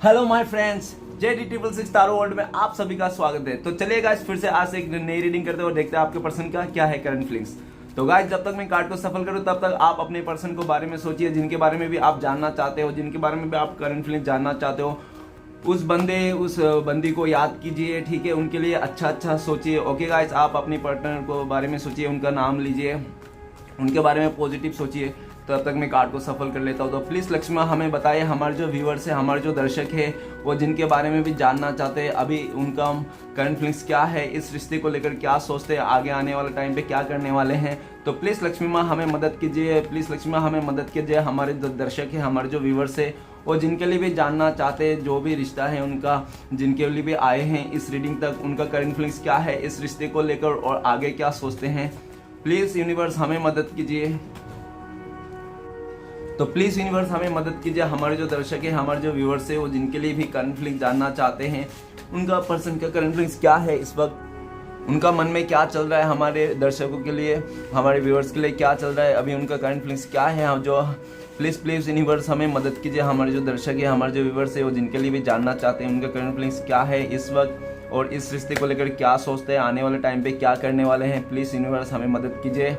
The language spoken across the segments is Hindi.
Hello my friends, JD666 taro world में आप सभी का स्वागत है। तो चलिए गाइस, फिर से आज से एक नई रीडिंग करते हैं और देखते हैं आपके पर्सन का क्या है करंट फीलिंग्स। तो गाइस, जब तक मैं कार्ड को सफल करूं तब तक आप अपने पर्सन को बारे में सोचिए, जिनके बारे में भी आप जानना चाहते हो, जिनके बारे में भी आप करंट फीलिंग्स जानना चाहते हो। उस बंदी को याद कीजिए, ठीक है। उनके लिए अच्छा सोचिए। ओके गाइस, आप अपने पार्टनर को बारे में सोचिए, उनका नाम लीजिए, उनके बारे में पॉजिटिव सोचिए। तब तक मैं कार्ड को सफल कर लेता हूँ। तो प्लीज़ लक्ष्मण हमें बताइए, हमारे जो व्यूअर्स है, हमारे जो दर्शक है, वो जिनके बारे में भी जानना चाहते हैं, अभी उनका करंट फीलिंग्स क्या है, इस रिश्ते को लेकर क्या सोचते हैं, आगे आने वाले टाइम पे क्या करने वाले हैं। तो प्लीज़ लक्ष्मी माँ हमें मदद कीजिए, प्लीज़ लक्ष्मी माँ हमें मदद कीजिए। हमारे जो दर्शक है, हमारे जो व्यूअर्स है, वो जिनके लिए भी जानना चाहते हैं, जो भी रिश्ता है उनका, जिनके लिए भी आए हैं इस रीडिंग तक, उनका करंट फीलिंग्स क्या है इस रिश्ते को लेकर और आगे क्या सोचते हैं। प्लीज़ यूनिवर्स हमें मदद कीजिए। तो प्लीज़ यूनिवर्स हमें मदद कीजिए। हमारे जो दर्शक है, हमारे जो व्यूअर्स है, वो जिनके लिए भी करंट फीलिंग्स जानना चाहते हैं, उनका पर्सन का करंट फीलिंग्स क्या है इस वक्त, उनका मन में क्या चल रहा है, हमारे दर्शकों के लिए, हमारे व्यूअर्स के लिए क्या चल रहा है, अभी उनका करंट फीलिंग्स क्या है। जो प्लीज़ यूनिवर्स हमें मदद कीजिए। हमारे जो दर्शक है, हमारे जो व्यूअर्स है, वो जिनके लिए भी जानना चाहते हैं, उनका करंट फीलिंग्स क्या है इस वक्त और इस रिश्ते को लेकर क्या सोचते हैं, आने वाले टाइम पे क्या करने वाले हैं। प्लीज़ यूनिवर्स हमें मदद कीजिए।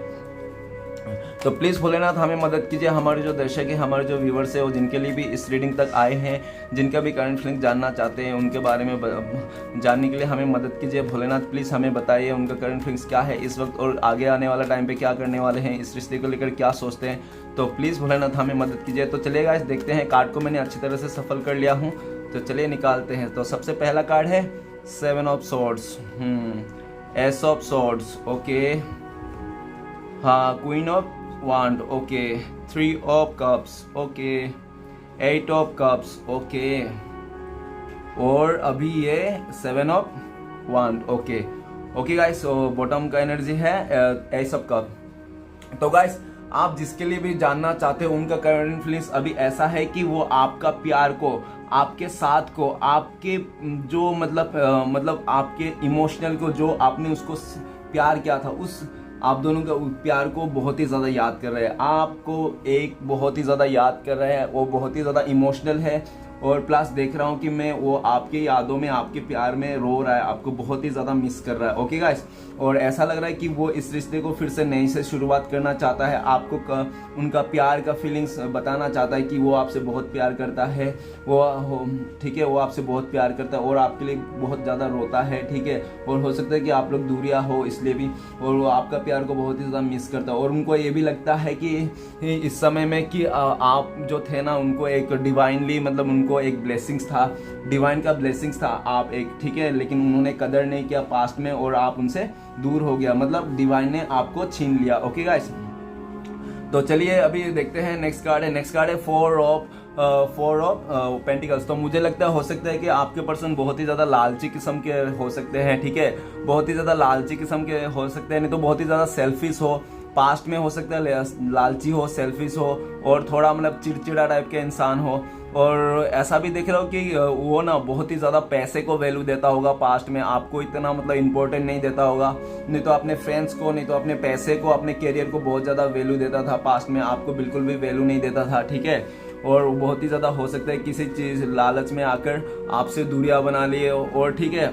तो प्लीज़ भोलेनाथ हमें मदद कीजिए। हमारे जो दर्शक है, हमारे जो व्यूअर्स है, वो जिनके लिए भी इस रीडिंग तक आए हैं, जिनका भी करंट फीलिंग जानना चाहते हैं, उनके बारे में जानने के लिए हमें मदद कीजिए। भोलेनाथ प्लीज़ हमें बताइए उनका करंट फीलिंग्स क्या है इस वक्त और आगे आने वाला टाइम पे क्या करने वाले हैं, इस रिश्ते को लेकर क्या सोचते हैं। तो प्लीज़ भोलेनाथ हमें मदद कीजिए। तो चलिए गाइस, देखते हैं। कार्ड को मैंने अच्छी तरह से सफल कर लिया हूँ, तो चलिए निकालते हैं। तो सबसे पहला कार्ड है 7 of swords, ace of swords, okay, हाँ, queen of wand, okay, 3 of cups, okay, 8 of cups, okay, और अभी ये 7 of wand, okay guys. Bottom का एनर्जी है एस ऑफ कप। तो गाइस, आप जिसके लिए भी जानना चाहते हो, उनका करंट फीलिंग्स अभी ऐसा है कि वो आपका प्यार को, आपके साथ को, आपके जो मतलब आपके इमोशनल को, जो आपने उसको प्यार किया था, उस आप दोनों का प्यार को बहुत ही ज़्यादा याद कर रहे हैं, आपको एक बहुत ही ज़्यादा याद कर रहे हैं, वो बहुत ही ज़्यादा इमोशनल है। और प्लस देख रहा हूँ कि मैं वो आपकी यादों में, आपके प्यार में रो रहा है, आपको बहुत ही ज़्यादा मिस कर रहा है। ओके गाइस, और ऐसा लग रहा है कि वो इस रिश्ते को फिर से नई से शुरुआत करना चाहता है, आपको उनका प्यार का फीलिंग्स बताना चाहता है कि वो आपसे बहुत प्यार करता है, वो ठीक है, वो आपसे बहुत प्यार करता है और आपके लिए बहुत ज़्यादा रोता है, ठीक है। और हो सकता है कि आप लोग दूरियां हो इसलिए भी, और वो आपका प्यार को बहुत ही ज़्यादा मिस करता है। और उनको ये भी लगता है कि इस समय में कि आप जो थे ना, उनको एक डिवाइनली, मतलब उनको एक ब्लेसिंग्स था, डिवाइन का ब्लेसिंग्स था आप एक, ठीक है, लेकिन उन्होंने कदर नहीं किया पास्ट में और आप उनसे दूर हो गया, मतलब डिवाइन ने आपको छीन लिया। ओके गाइस, तो चलिए अभी देखते हैं। नेक्स्ट कार्ड है 4 ऑफ पेंटिकल्स। तो मुझे लगता है, हो सकता है कि आपके पर्सन बहुत ही ज़्यादा लालची किस्म के हो सकते हैं, ठीक है, बहुत ही ज़्यादा लालची किस्म के हो सकते हैं, नहीं तो बहुत ही ज़्यादा सेल्फिश हो, पास्ट में हो सकता है लालची हो, सेल्फिश हो और थोड़ा मतलब चिड़चिड़ा टाइप के इंसान हो। और ऐसा भी देख रहा हूँ कि वो ना बहुत ही ज़्यादा पैसे को वैल्यू देता होगा पास्ट में, आपको इतना मतलब इम्पोर्टेंट नहीं देता होगा, नहीं तो अपने फ्रेंड्स को, नहीं तो अपने पैसे को, अपने करियर को बहुत ज़्यादा वैल्यू देता था पास्ट में, आपको बिल्कुल भी वैल्यू नहीं देता था, ठीक है। और बहुत ही ज़्यादा हो सकता है किसी चीज़ लालच में आकर आपसे दूरियां बना लिए, और ठीक है,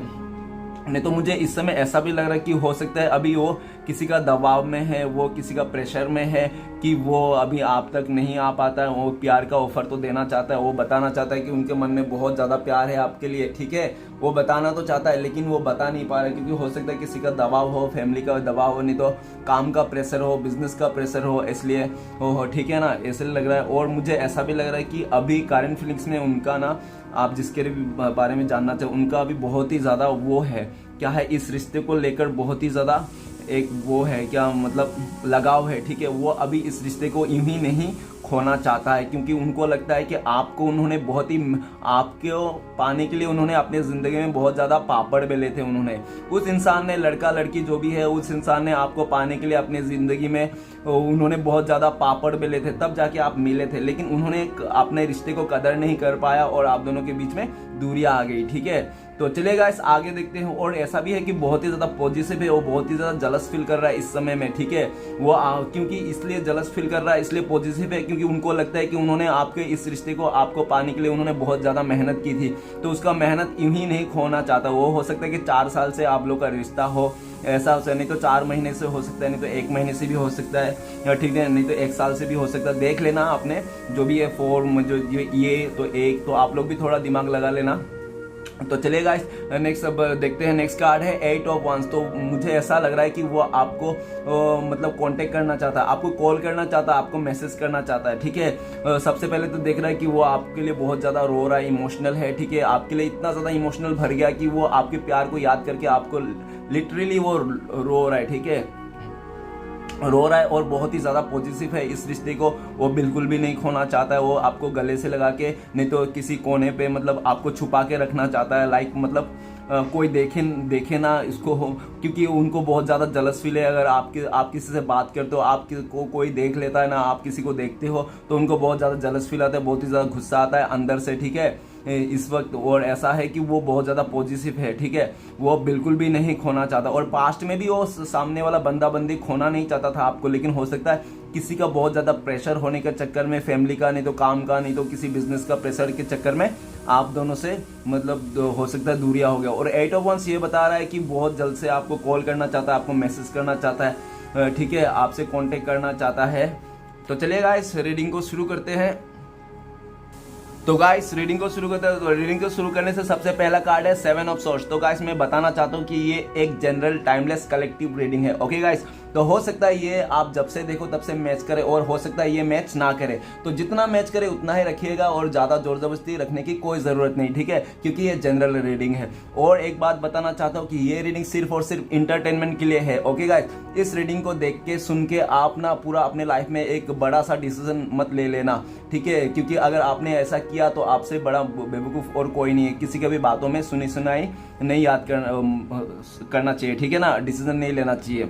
नहीं तो मुझे इस समय ऐसा भी लग रहा है कि हो सकता है अभी वो किसी का दबाव में है, वो किसी का प्रेशर में है कि वो अभी आप तक नहीं आ पाता है। वो प्यार का ऑफर तो देना चाहता है, वो बताना चाहता है कि उनके मन में बहुत ज़्यादा प्यार है आपके लिए, ठीक है, वो बताना तो चाहता है लेकिन वो बता नहीं पा रहा है, क्योंकि हो सकता है किसी का दबाव हो, फैमिली का दबाव हो, नहीं तो काम का प्रेशर हो, बिजनेस का प्रेशर हो, इसलिए हो, ठीक है ना, ऐसे लग रहा है। और मुझे ऐसा भी लग रहा है कि अभी करंट फीलिंग्स में उनका ना, आप जिसके बारे में जानना चाहे, उनका अभी बहुत ही ज़्यादा वो है, क्या है, इस रिश्ते को लेकर बहुत ही ज़्यादा एक वो है, क्या मतलब लगाव है, ठीक है। वो अभी इस रिश्ते को यूं ही नहीं खोना चाहता है, क्योंकि उनको लगता है कि आपको उन्होंने बहुत ही, आपको पाने के लिए उन्होंने अपने ज़िंदगी में बहुत ज़्यादा पापड़ बेले थे। उन्होंने, उस इंसान ने, लड़का लड़की जो भी है, उस इंसान ने आपको पाने के लिए अपनी ज़िंदगी में उन्होंने बहुत ज़्यादा पापड़ बेले थे, तब जाके आप मिले थे, लेकिन उन्होंने अपने रिश्ते को कदर नहीं कर पाया और आप दोनों के बीच में दूरियां आ गई, ठीक है। तो चलिए गाइस आगे देखते हैं। और ऐसा भी है कि बहुत ही ज्यादा पॉजिटिव है, वो बहुत ही ज्यादा जलस फील कर रहा है इस समय में, ठीक है। वो क्योंकि इसलिए जलस फील कर रहा है, इसलिए पॉजिटिव है क्योंकि उनको लगता है कि उन्होंने आपके इस रिश्ते को आपको पाने के लिए उन्होंने बहुत ज्यादा मेहनत की थी, तो उसका मेहनत यूं ही नहीं खोना चाहता। वो हो सकता है कि 4 साल से आप लोग का रिश्ता हो, ऐसा हो सकता है, नहीं तो 4 महीने से हो सकता है, नहीं तो 1 महीने से भी हो सकता है, ठीक है, नहीं तो 1 साल से भी हो सकता है। देख लेना आपने जो भी है फॉर्म, जो ये तो एक, तो आप लोग भी थोड़ा दिमाग लगा लेना। तो चलिए गाइस नेक्स्ट अब देखते हैं। नेक्स्ट कार्ड है 8 ऑफ वांस। तो मुझे ऐसा लग रहा है कि वो आपको मतलब कांटेक्ट करना चाहता है, आपको कॉल करना चाहता है, आपको मैसेज करना चाहता है, ठीक है। सबसे पहले तो देख रहा है कि वो आपके लिए बहुत ज़्यादा रो रहा है, इमोशनल है, ठीक है। आपके लिए इतना ज़्यादा इमोशनल भर गया कि वो आपके प्यार को याद करके आपको लिटरली वो रो रहा है, ठीक है, रो रहा है। और बहुत ही ज़्यादा पॉजिटिव है इस रिश्ते को, वो बिल्कुल भी नहीं खोना चाहता है। वो आपको गले से लगा के, नहीं तो किसी कोने पे मतलब आपको छुपा के रखना चाहता है, लाइक मतलब कोई देखे ना इसको हो, क्योंकि उनको बहुत ज़्यादा जलस फील है। अगर आप किसी से बात करते हो, आपको कोई देख लेता है ना, आप किसी को देखते हो, तो उनको बहुत ज़्यादा जलस फील आता है, बहुत ही ज़्यादा गुस्सा आता है अंदर से, ठीक है, इस वक्त। और ऐसा है कि वो बहुत ज़्यादा पॉजिटिव है, ठीक है, वो बिल्कुल भी नहीं खोना चाहता। और पास्ट में भी वो सामने वाला बंदा बंदी खोना नहीं चाहता था आपको, लेकिन हो सकता है किसी का बहुत ज़्यादा प्रेशर होने के चक्कर में, फैमिली का, नहीं तो काम का, नहीं तो किसी बिजनेस का प्रेशर के चक्कर में आप दोनों से मतलब हो सकता है दूरिया हो गया। और 8 ऑफ वांस ये बता रहा है कि बहुत जल्द से आपको कॉल करना चाहता है, आपको मैसेज करना चाहता है, ठीक है, आपसे कांटेक्ट करना चाहता है। तो चलिए गाइस रीडिंग को शुरू करते हैं। तो गाइस रीडिंग को शुरू करते हैं। तो रीडिंग को शुरू करने से सबसे पहला कार्ड है 7 ऑफ सोर्स। तो गाइस मैं बताना चाहता हूँ कि ये एक जनरल टाइमलेस कलेक्टिव रीडिंग है, ओके गाइस। तो हो सकता है ये आप जब से देखो तब से मैच करे, और हो सकता है ये मैच ना करे, तो जितना मैच करे उतना ही रखिएगा, और ज़्यादा जोर जबरदस्ती रखने की कोई ज़रूरत नहीं, ठीक है, क्योंकि ये जनरल रीडिंग है। और एक बात बताना चाहता हूँ कि ये रीडिंग सिर्फ और सिर्फ इंटरटेनमेंट के लिए है, ओके गाइस। इस रीडिंग को देख के सुन के आप ना पूरा अपने लाइफ में एक बड़ा सा डिसीजन मत ले लेना, ठीक है, क्योंकि अगर आपने ऐसा किया तो आपसे बड़ा बेवकूफ़ और कोई नहीं है। किसी के भी बातों में सुनी सुनाई नहीं याद करना चाहिए, ठीक है ना, डिसीजन नहीं लेना चाहिए,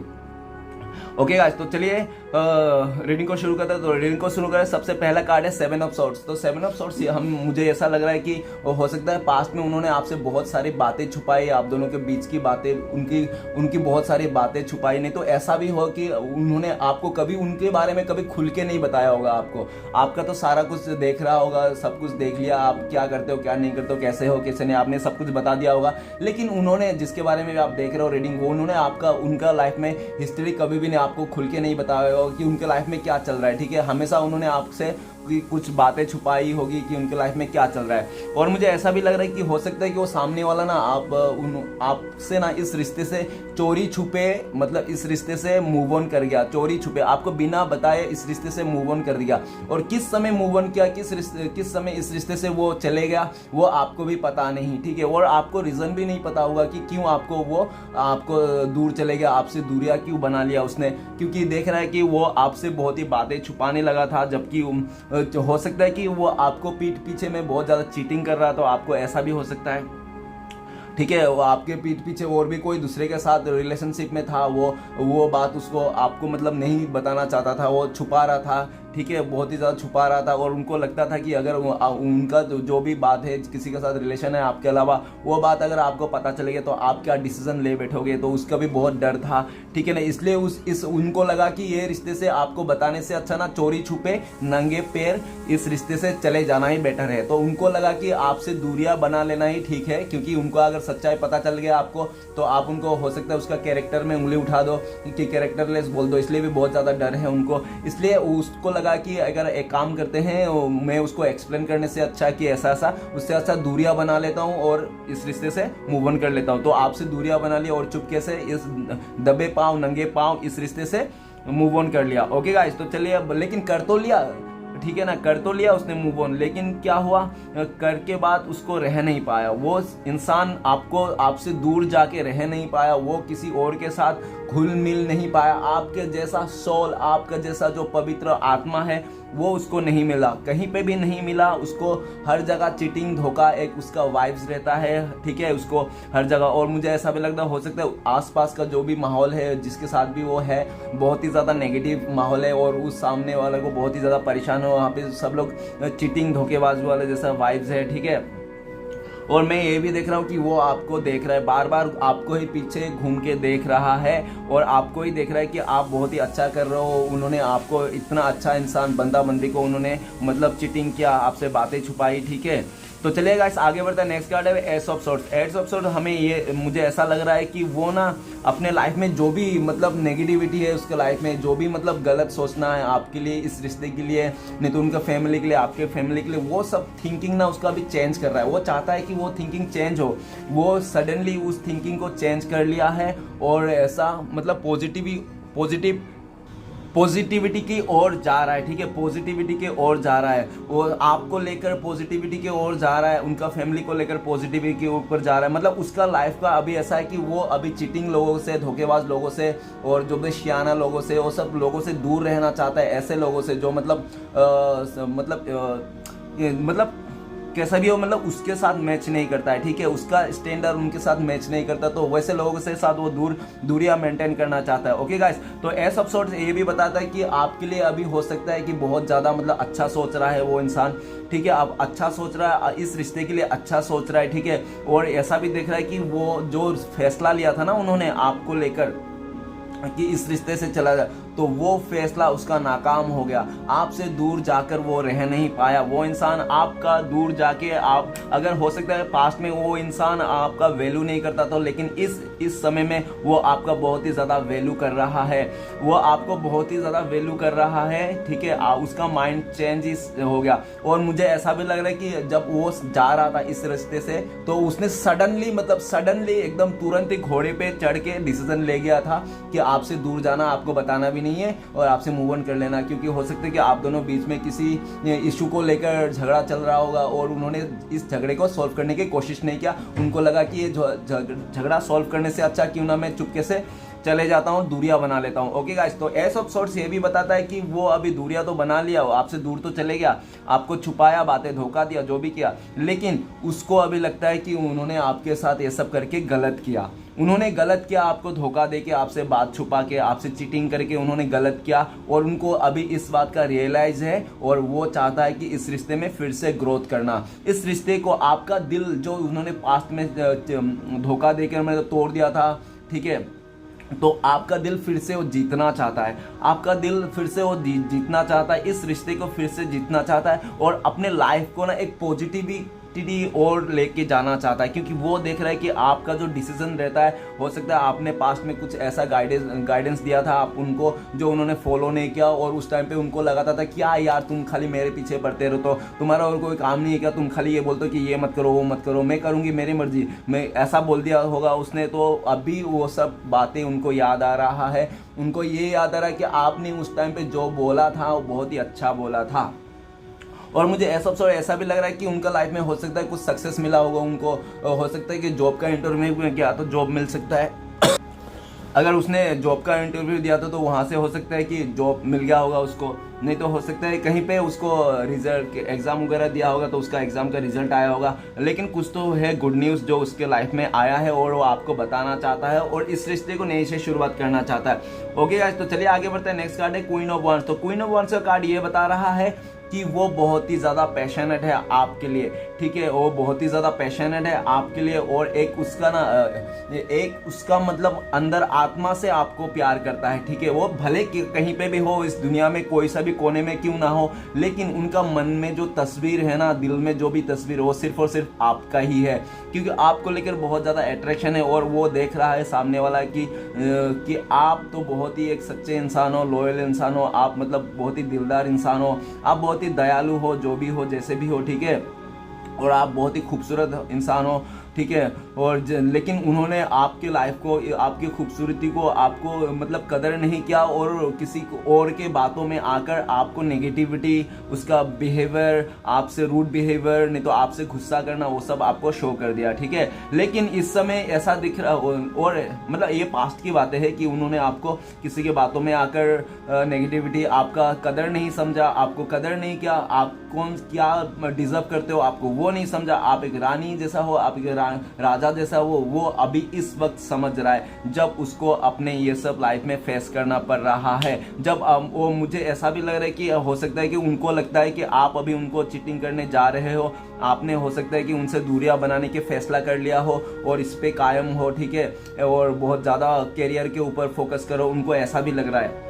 ओके गाइस। तो चलिए रीडिंग को शुरू करते हैं। तो रीडिंग को शुरू करें, सबसे पहला कार्ड है 7 ऑफ सोर्ड्स। तो 7 ऑफ सोर्ड्स मुझे ऐसा लग रहा है कि हो सकता है पास्ट में उन्होंने आपसे बहुत सारी बातें छुपाई, आप दोनों के बीच की बातें, उनकी बहुत सारी बातें छुपाई, नहीं तो ऐसा भी हो कि उन्होंने आपको कभी उनके बारे में कभी खुल के नहीं बताया होगा आपको। आपका तो सारा कुछ देख रहा होगा, सब कुछ देख लिया, आप क्या करते हो क्या नहीं करते हो, कैसे हो कैसे नहीं, आपने सब कुछ बता दिया होगा। लेकिन उन्होंने जिसके बारे में आप देख रहे हो रीडिंग, वो उन्होंने उनका लाइफ में हिस्ट्री कभी भी आपको खुल के नहीं बताया होगा कि उनके लाइफ में क्या चल रहा है, ठीक है। हमेशा उन्होंने आपसे कुछ बातें छुपाई होगी कि उनके लाइफ में क्या चल रहा है। और मुझे ऐसा भी लग रहा है कि हो सकता है कि वो सामने वाला ना आपसे ना इस रिश्ते से चोरी छुपे, मतलब इस रिश्ते से मूव ऑन कर गया, चोरी छुपे आपको बिना बताए इस रिश्ते से मूव ऑन कर दिया। और किस समय मूव ऑन किया, किस समय इस रिश्ते से वो चले गया, वो आपको भी पता नहीं, ठीक है। और आपको रीजन भी नहीं पता होगा कि क्यों आपको दूर चले गया, आपसे दूरिया क्यों बना लिया उसने, क्योंकि देख रहा है कि वो आपसे बहुत ही बातें छुपाने लगा था, जबकि हो सकता है कि वो आपको पीठ पीछे में बहुत ज़्यादा चीटिंग कर रहा, तो आपको ऐसा भी हो सकता है, ठीक है। वो आपके पीठ पीछे और भी कोई दूसरे के साथ रिलेशनशिप में था, वो बात उसको आपको मतलब नहीं बताना चाहता था, वो छुपा रहा था, ठीक है, बहुत ही ज़्यादा छुपा रहा था। और उनको लगता था कि अगर उनका जो भी बात है, किसी के साथ रिलेशन है आपके अलावा, वो बात अगर आपको पता चलेगी तो आप क्या डिसीजन ले बैठोगे, तो उसका भी बहुत डर था, ठीक है ना। इसलिए उनको लगा कि ये रिश्ते से आपको बताने से अच्छा ना चोरी छुपे नंगे पैर इस रिश्ते से चले जाना ही बेटर है। तो उनको लगा कि आपसे दूरियां बना लेना ही ठीक है, क्योंकि उनको अगर सच्चाई पता चल गया आपको, तो आप उनको हो सकता है उसका कैरेक्टर में उंगली उठा दो कि कैरेक्टरलेस बोल दो, इसलिए भी बहुत ज़्यादा डर है उनको। इसलिए उसको लगा कि अगर एक काम करते हैं, मैं उसको एक्सप्लेन करने से अच्छा कि ऐसा ऐसा, उससे अच्छा दूरियां बना लेता हूं और इस रिश्ते से मूव ऑन कर लेता हूं। तो आपसे दूरियां बना ली और चुपके से इस दबे पांव नंगे पांव इस रिश्ते से मूव ऑन कर लिया, ओके गाइस। तो चलिए अब, लेकिन कर तो लिया, ठीक है ना, कर तो लिया उसने मूव ऑन, लेकिन क्या हुआ, करके बाद उसको रह नहीं पाया, वो इंसान आपसे दूर जाके रह नहीं पाया, वो किसी और के साथ घुल मिल नहीं पाया, आपके जैसा सोल, आपका जैसा जो पवित्र आत्मा है वो उसको नहीं मिला, कहीं पे भी नहीं मिला उसको। हर जगह चीटिंग धोखा एक उसका वाइब्स रहता है, ठीक है, उसको हर जगह। और मुझे ऐसा भी लगता हो सकता है आसपास का जो भी माहौल है, जिसके साथ भी वो है, बहुत ही ज़्यादा नेगेटिव माहौल है, और उस सामने वाले को बहुत ही ज़्यादा परेशान हो, वहाँ पे सब लोग चीटिंग धोखेबाज वाले जैसा वाइब्स है, ठीक है। और मैं ये भी देख रहा हूँ कि वो आपको देख रहा है, बार बार आपको ही पीछे घूम के देख रहा है और आपको ही देख रहा है कि आप बहुत ही अच्छा कर रहे हो। उन्होंने आपको इतना अच्छा इंसान बंदा बंदी को उन्होंने मतलब चीटिंग किया, आपसे बातें छुपाई, ठीक है। तो चलिए गाइस आगे बढ़ता है। नेक्स्ट कार्ड है ace of swords. S of swords हमें ये मुझे ऐसा लग रहा है कि वो ना अपने लाइफ में जो भी मतलब नेगेटिविटी है उसके लाइफ में, जो भी मतलब गलत सोचना है आपके लिए, इस रिश्ते के लिए, नहीं तो उनका फैमिली के लिए, आपके फैमिली के लिए, वो सब थिंकिंग ना उसका भी चेंज कर रहा है। वो चाहता है कि वो थिंकिंग चेंज हो, वो सडनली उस थिंकिंग को चेंज कर लिया है और ऐसा मतलब पॉजिटिविटी की ओर जा रहा है, ठीक है। पॉजिटिविटी की ओर जा रहा है, और आपको लेकर पॉजिटिविटी की ओर जा रहा है, उनका फैमिली को लेकर पॉजिटिविटी के ऊपर जा रहा है। मतलब उसका लाइफ का अभी ऐसा है कि वो अभी चीटिंग लोगों से, धोखेबाज लोगों से और जो भी शियाना लोगों से, वो सब लोगों से दूर रहना चाहता है। ऐसे लोगों से जो मतलब कैसा भी हो, मतलब उसके साथ मैच नहीं करता है, ठीक है। उसका स्टैंडर्ड उनके साथ मैच नहीं करता, तो वैसे लोगों से साथ वो दूरियां मेंटेन करना चाहता है। ओके गाइस, तो एस ऑफ सोर्ड्स ये भी बताता है कि आपके लिए अभी हो सकता है कि बहुत ज़्यादा मतलब अच्छा सोच रहा है वो इंसान, ठीक है। आप अच्छा सोच रहा है, इस रिश्ते के लिए अच्छा सोच रहा है, ठीक है। और ऐसा भी देख रहा है कि वो जो फैसला लिया था ना उन्होंने आपको लेकर कि इस रिश्ते से चला जाए, तो वो फैसला उसका नाकाम हो गया। आपसे दूर जाकर वो रह नहीं पाया। वो इंसान आपका दूर जाके, आप अगर हो सकता है पास्ट में वो इंसान आपका वैल्यू नहीं करता था, लेकिन इस समय में वो आपका बहुत ही ज़्यादा वैल्यू कर रहा है। वो आपको बहुत ही ज़्यादा वैल्यू कर रहा है, ठीक है। उसका माइंड चेंज हो गया। और मुझे ऐसा भी लग रहा है कि जब वो जा रहा था इस रिश्ते से, तो उसने सडनली एकदम तुरंत ही घोड़े पे चढ़ के डिसीजन ले गया था कि आपसे दूर जाना, आपको बताना भी नहीं है और आपसे मूव ऑन कर लेना। क्योंकि हो सकता है कि आप दोनों बीच में किसी इशू को लेकर झगड़ा चल रहा होगा और उन्होंने इस झगड़े को सॉल्व करने की कोशिश नहीं किया। उनको लगा कि ये झगड़ा सॉल्व करने से अच्छा क्यों ना मैं चुपके से चले जाता हूँ, दूरियां बना लेता हूँ। ओके गाइस, तो एस ऑफ सोर्ड्स ये भी बताता है कि वो अभी दूरियां तो बना लिया, आपसे दूर तो चले गया, आपको छुपाया, बातें धोखा दिया, जो भी किया, लेकिन उसको अभी लगता है कि उन्होंने आपके साथ ये सब करके गलत किया। उन्होंने गलत किया, आपको धोखा देके, आपसे बात छुपा के, आपसे चीटिंग करके उन्होंने गलत किया। और उनको अभी इस बात का रियलाइज है और वो चाहता है कि इस रिश्ते में फिर से ग्रोथ करना। इस रिश्ते को आपका दिल जो उन्होंने पास्ट में धोखा देकर मैंने तोड़ दिया था, ठीक है, तो आपका दिल फिर से वो जीतना चाहता है। आपका दिल फिर से वो जीतना चाहता है, इस रिश्ते को फिर से जीतना चाहता है और अपने लाइफ को ना एक पॉजिटिविटी और लेके जाना चाहता है। क्योंकि वो देख रहा है कि आपका जो डिसीजन रहता है, हो सकता है आपने पास्ट में कुछ ऐसा गाइडेंस दिया था आप उनको, जो उन्होंने फॉलो नहीं किया और उस टाइम पे उनको लगाता था क्या यार तुम खाली मेरे पीछे पड़ते रहो, तो तुम्हारा और कोई काम नहीं है क्या, तुम खाली ये बोलते हो कि ये मत करो वो मत करो, मैं करूँगी मेरी मर्जी, मैं ऐसा बोल दिया होगा उसने। तो अभी वो सब बातें उनको याद आ रहा है, उनको ये याद आ रहा है कि आपने उस टाइम पे जो बोला था वो बहुत ही अच्छा बोला था। और मुझे ऐसा भी लग रहा है कि उनका लाइफ में हो सकता है कुछ सक्सेस मिला होगा उनको, हो सकता है कि जॉब का इंटरव्यू में गया तो जॉब मिल सकता है। अगर उसने जॉब का इंटरव्यू दिया था तो वहाँ से हो सकता है कि जॉब मिल गया होगा उसको, नहीं तो हो सकता है कहीं पे उसको रिजल्ट एग्जाम वगैरह दिया होगा तो उसका एग्जाम का रिजल्ट आया होगा। लेकिन कुछ तो है गुड न्यूज़ जो उसके लाइफ में आया है और वो आपको बताना चाहता है और इस रिश्ते को नई से शुरुआत करना चाहता है। ओके गाइस, तो चलिए आगे बढ़ते हैं। नेक्स्ट कार्ड है क्वीन ऑफ वांड्स। तो क्वीन ऑफ वांड्स का कार्ड ये बता रहा है कि वो बहुत ही ज़्यादा पैशनेट है आपके लिए, ठीक है। वो बहुत ही ज़्यादा पैशनेट है आपके लिए और एक उसका मतलब अंदर आत्मा से आपको प्यार करता है, ठीक है। वो भले कहीं पे भी हो, इस दुनिया में कोई सा भी कोने में क्यों ना हो, लेकिन उनका मन में जो तस्वीर है ना, दिल में जो भी तस्वीर वो सिर्फ और सिर्फ आपका ही है। क्योंकि आपको लेकर बहुत ज़्यादा अट्रैक्शन है और वो देख रहा है सामने वाला कि आप तो बहुत ही एक सच्चे इंसान हो, लॉयल इंसान हो, आप मतलब बहुत ही दिलदार इंसान हो, आप बहुत ही दयालु हो, जो भी हो जैसे भी हो, ठीक है। और आप बहुत ही खूबसूरत इंसान हो, ठीक है। और लेकिन उन्होंने आपके लाइफ को, आपकी खूबसूरती को, आपको मतलब कदर नहीं किया और किसी और के बातों में आकर आपको नेगेटिविटी, उसका बिहेवियर, आपसे रूड बिहेवियर, नहीं तो आपसे गुस्सा करना, वो सब आपको शो कर दिया, ठीक है। लेकिन इस समय ऐसा दिख रहा और मतलब ये पास्ट की बातें हैं कि उन्होंने आपको किसी के बातों में आकर नेगेटिविटी, आपका कदर नहीं समझा, आपको कदर नहीं किया, आप कौन क्या डिजर्व करते हो आपको वो वो नहीं समझा, आप एक रानी जैसा हो, आप एक राजा जैसा हो, वो अभी इस वक्त समझ रहा है जब उसको अपने ये सब लाइफ में फेस करना पड़ रहा है। जब वो, मुझे ऐसा भी लग रहा है कि हो सकता है कि उनको लगता है कि आप अभी उनको चीटिंग करने जा रहे हो, आपने हो सकता है कि उनसे दूरियां बनाने के फैसला कर लिया हो और इस पे कायम हो, ठीक है, और बहुत ज़्यादा करियर के ऊपर फोकस करो, उनको ऐसा भी लग रहा है।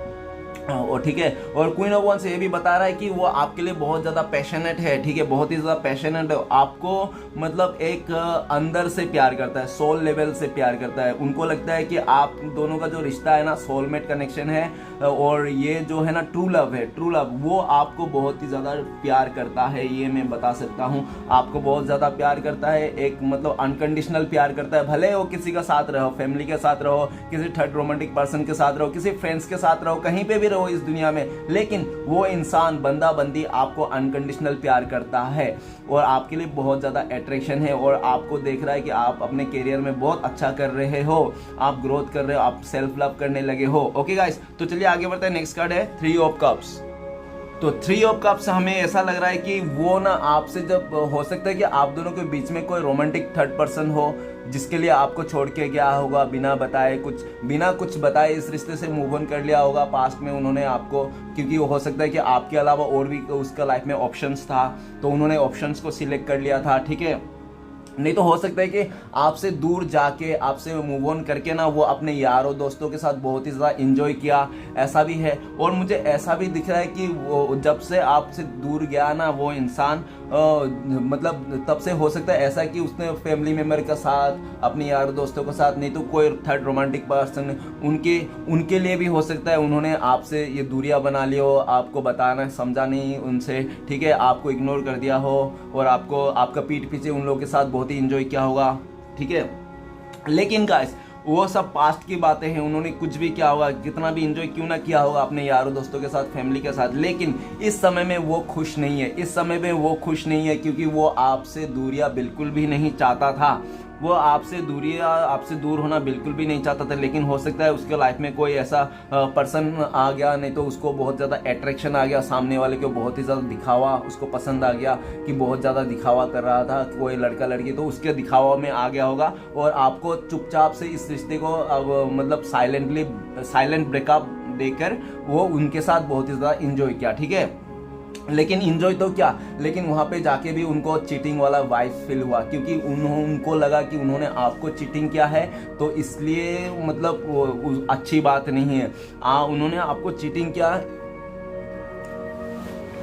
और ठीक है, और क्वीन ऑफ वांड्स ये भी बता रहा है कि वो आपके लिए बहुत ज़्यादा पैशनेट है, ठीक है, बहुत ही ज़्यादा पैशनेट है, आपको मतलब एक अंदर से प्यार करता है, सोल लेवल से प्यार करता है। उनको लगता है कि आप दोनों का जो रिश्ता है ना, सोलमेट कनेक्शन है, और ये जो है ना ट्रू लव है, ट्रू लव, वो आपको बहुत ही ज़्यादा प्यार करता है, ये मैं बता सकता हूँ। आपको बहुत ज़्यादा प्यार करता है, एक मतलब अनकंडीशनल प्यार करता है, भले वो किसी का साथ रहो, फैमिली के साथ रहो, किसी थर्ड रोमांटिक पर्सन के साथ रहो, किसी फ्रेंड्स के साथ रहो, कहीं पे भी रहो इस दुनिया में, लेकिन वो इंसान बंदा बंदी आपको अनकंडीशनल प्यार करता है और आपके लिए बहुत ज़्यादा अट्रैक्शन है, और आपको देख रहा है कि आप अपने करियर में बहुत अच्छा कर रहे हो, आप ग्रोथ कर रहे हो, आप सेल्फ लव करने लगे हो। ओके गाइस, तो चलिए आगे बढ़ते हैं। नेक्स्ट कार्ड है 3 ऑफ कप्स। तो 3 ऑफ कप्स हमें ऐसा लग रहा है कि वो ना आपसे, जब हो सकता है कि आप दोनों के बीच में कोई रोमांटिक थर्ड पर्सन हो जिसके लिए आपको छोड़ के गया होगा, बिना कुछ बताए इस रिश्ते से मूव ऑन कर लिया होगा पास्ट में उन्होंने आपको, क्योंकि हो सकता है कि आपके अलावा और भी उसका लाइफ में ऑप्शंस था, तो उन्होंने ऑप्शंस को सिलेक्ट कर लिया था, ठीक है। नहीं तो हो सकता है कि आपसे दूर जाके, आपसे मूव ऑन करके ना वो अपने यारों दोस्तों के साथ बहुत ही ज़्यादा इंजॉय किया, ऐसा भी है। और मुझे ऐसा भी दिख रहा है कि वो जब से आपसे दूर गया ना वो इंसान, मतलब तब से हो सकता है ऐसा कि उसने फैमिली मेम्बर के साथ, अपने यार दोस्तों के साथ, नहीं तो कोई थर्ड रोमांटिक पर्सन, उनके लिए भी हो सकता है उन्होंने आपसे ये दूरियां बना ली हो, आपको बताना समझा नहीं उनसे, ठीक है, आपको इग्नोर कर दिया हो और आपका पीठ पीछे उन लोगों के साथ बहुत ही इंजॉय किया होगा, ठीक है। लेकिन गाइस वो सब पास्ट की बातें हैं, उन्होंने कुछ भी किया होगा, कितना भी इंजॉय क्यों ना किया होगा अपने यारों दोस्तों के साथ, फैमिली के साथ, लेकिन इस समय में वो खुश नहीं है, इस समय में वो खुश नहीं है, क्योंकि वो आपसे दूरियां बिल्कुल भी नहीं चाहता था, वो आपसे दूर होना बिल्कुल भी नहीं चाहता था। लेकिन हो सकता है उसके लाइफ में कोई ऐसा पर्सन आ गया, नहीं तो उसको बहुत ज़्यादा अट्रैक्शन आ गया, सामने वाले को बहुत ही ज़्यादा दिखावा उसको पसंद आ गया, कि बहुत ज़्यादा दिखावा कर रहा था कोई लड़का लड़की, तो उसके दिखावा में आ गया होगा और आपको चुपचाप से इस रिश्ते को मतलब साइलेंट ब्रेकअप देकर वो उनके साथ बहुत ही ज़्यादा इंजॉय किया, ठीक है। लेकिन इंजॉय तो क्या, लेकिन वहाँ पे जाके भी उनको चीटिंग वाला वाइब फील हुआ, क्योंकि उनको लगा कि उन्होंने आपको चीटिंग किया है, तो इसलिए मतलब अच्छी बात नहीं है। उन्होंने आपको चीटिंग किया,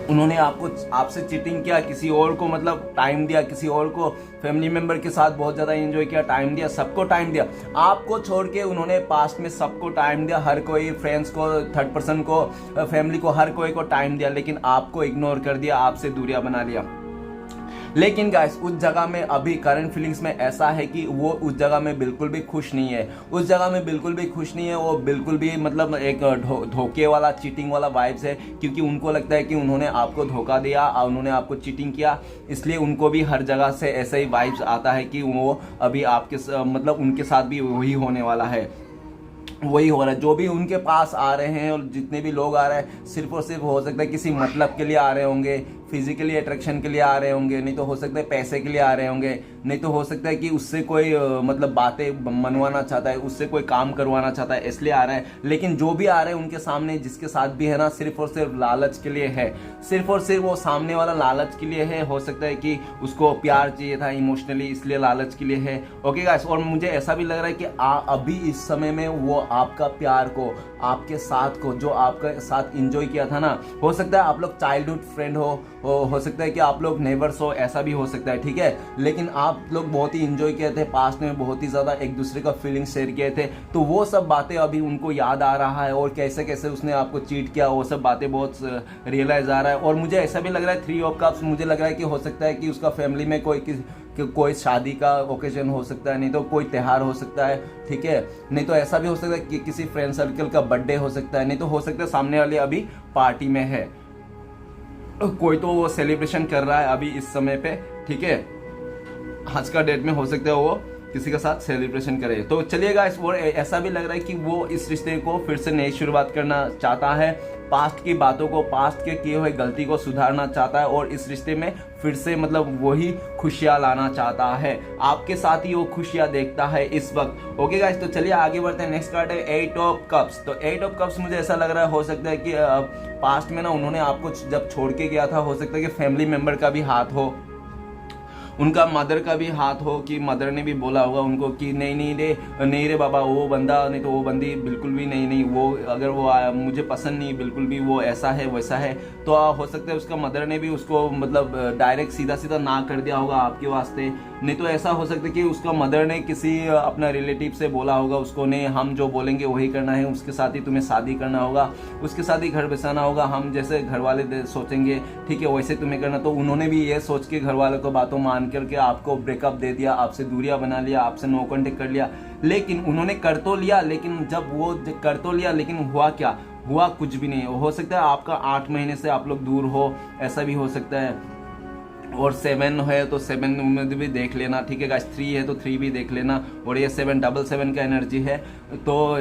उन्होंने आपसे चीटिंग किया, किसी और को मतलब टाइम दिया, किसी और को फैमिली मेंबर के साथ बहुत ज़्यादा एंजॉय किया, टाइम दिया, सबको टाइम दिया, आपको छोड़ के उन्होंने पास्ट में सबको टाइम दिया, हर कोई, फ्रेंड्स को, थर्ड पर्सन को, फैमिली को, हर कोई को टाइम दिया, लेकिन आपको इग्नोर कर दिया, आपसे दूरियां बना लिया। लेकिन गाइस उस जगह में अभी करंट फीलिंग्स में ऐसा है कि वो उस जगह में बिल्कुल भी खुश नहीं है, उस जगह में बिल्कुल भी खुश नहीं है, वो बिल्कुल भी मतलब एक धोखे वाला, चीटिंग वाला वाइब्स है, क्योंकि उनको लगता है कि उन्होंने आपको धोखा दिया, उन्होंने आपको चीटिंग किया, इसलिए उनको भी हर जगह से ऐसा ही वाइब्स आता है कि वो अभी आपके मतलब उनके साथ भी वही होने वाला है, वही हो रहा है। जो भी उनके पास आ रहे हैं और जितने भी लोग आ रहे हैं, सिर्फ और सिर्फ हो सकता है किसी मतलब के लिए आ रहे होंगे, फिजिकली अट्रैक्शन के लिए आ रहे होंगे, नहीं तो हो सकता है पैसे के लिए आ रहे होंगे, नहीं तो हो सकता है कि उससे कोई मतलब बातें मनवाना चाहता है, उससे कोई काम करवाना चाहता है, इसलिए आ रहा है। लेकिन जो भी आ रहे हैं उनके सामने, जिसके साथ भी है ना, सिर्फ और सिर्फ लालच के लिए है, सिर्फ और सिर्फ वो सामने वाला लालच के लिए है। हो सकता है कि उसको प्यार चाहिए था इमोशनली, इसलिए लालच के लिए है। ओके गाइस, और मुझे ऐसा भी लग रहा है कि अभी इस समय में वो आपका प्यार को, आपके साथ को, जो आपके साथ इंजॉय किया था ना, हो सकता है आप लोग चाइल्डहुड फ्रेंड हो सकता है कि आप लोग नेबर्स हो, ऐसा भी हो सकता है, ठीक है। लेकिन आप लोग बहुत ही इंजॉय किए थे पास्ट में, बहुत ही ज़्यादा एक दूसरे का फीलिंग शेयर किए थे, तो वो सब बातें अभी उनको याद आ रहा है, और कैसे कैसे उसने आपको चीट किया, वो सब बातें बहुत रियलाइज आ रहा है। और मुझे ऐसा भी लग रहा है 3 ऑफ कप्स, मुझे लग रहा है कि हो सकता है कि उसका फैमिली में कोई शादी का ओकेजन हो सकता है, नहीं तो कोई त्यौहार हो सकता है, ठीक है, नहीं तो ऐसा भी हो सकता है कि किसी फ्रेंड सर्कल का बर्थडे हो सकता है, नहीं तो हो सकता है सामने वाले अभी पार्टी में है, कोई तो वो सेलिब्रेशन कर रहा है अभी इस समय पे, ठीक है, आज का डेट में हो सकता है वो किसी के साथ सेलिब्रेशन करे। तो चलिएगा, इस और ऐसा भी लग रहा है कि वो इस रिश्ते को फिर से नई शुरुआत करना चाहता है, पास्ट की बातों को, पास्ट के किए हुए गलती को सुधारना चाहता है और इस रिश्ते में फिर से मतलब वही खुशियाँ लाना चाहता है, आपके साथ ही वो खुशियाँ देखता है इस वक्त। ओके गाइस, तो चलिए आगे बढ़ते हैं। नेक्स्ट कार्ड है 8 ऑफ कप्स। तो 8 ऑफ कप्स मुझे ऐसा लग रहा है, हो सकता है कि पास्ट में ना उन्होंने आपको जब छोड़ के गया था, हो सकता है कि फैमिली मेंबर का भी हाथ हो, उनका मदर का भी हाथ हो, कि मदर ने भी बोला होगा उनको कि नहीं नहीं रे बाबा, वो बंदा नहीं तो वो बंदी बिल्कुल भी नहीं, वो अगर वो मुझे पसंद नहीं बिल्कुल भी, वो ऐसा है वैसा है। तो हो सकता है उसका मदर ने भी उसको मतलब डायरेक्ट सीधा सीधा ना कर दिया होगा आपके वास्ते। नहीं तो ऐसा हो सकता है कि उसका मदर ने किसी अपना रिलेटिव से बोला होगा उसको, ने हम जो बोलेंगे वही करना है, उसके साथ ही तुम्हें शादी करना होगा, उसके साथ ही घर बसाना होगा, हम जैसे घर वाले सोचेंगे ठीक है वैसे तुम्हें करना। तो उन्होंने भी ये सोच के घर वालों को बातों मान करके आपको ब्रेकअप दे दिया, आपसे दूरियां बना लिया, आपसे नो कॉन्टेक्ट कर लिया। लेकिन उन्होंने कर तो लिया, लेकिन जब वो कर तो लिया, लेकिन हुआ क्या? हुआ कुछ भी नहीं। हो सकता है आपका 8 महीने से आप लोग दूर हो, ऐसा भी हो सकता है। और 7 है तो 7 में भी देख लेना, ठीक है गाइस। 3 है तो 3 भी देख लेना। और ये 777 का एनर्जी है, तो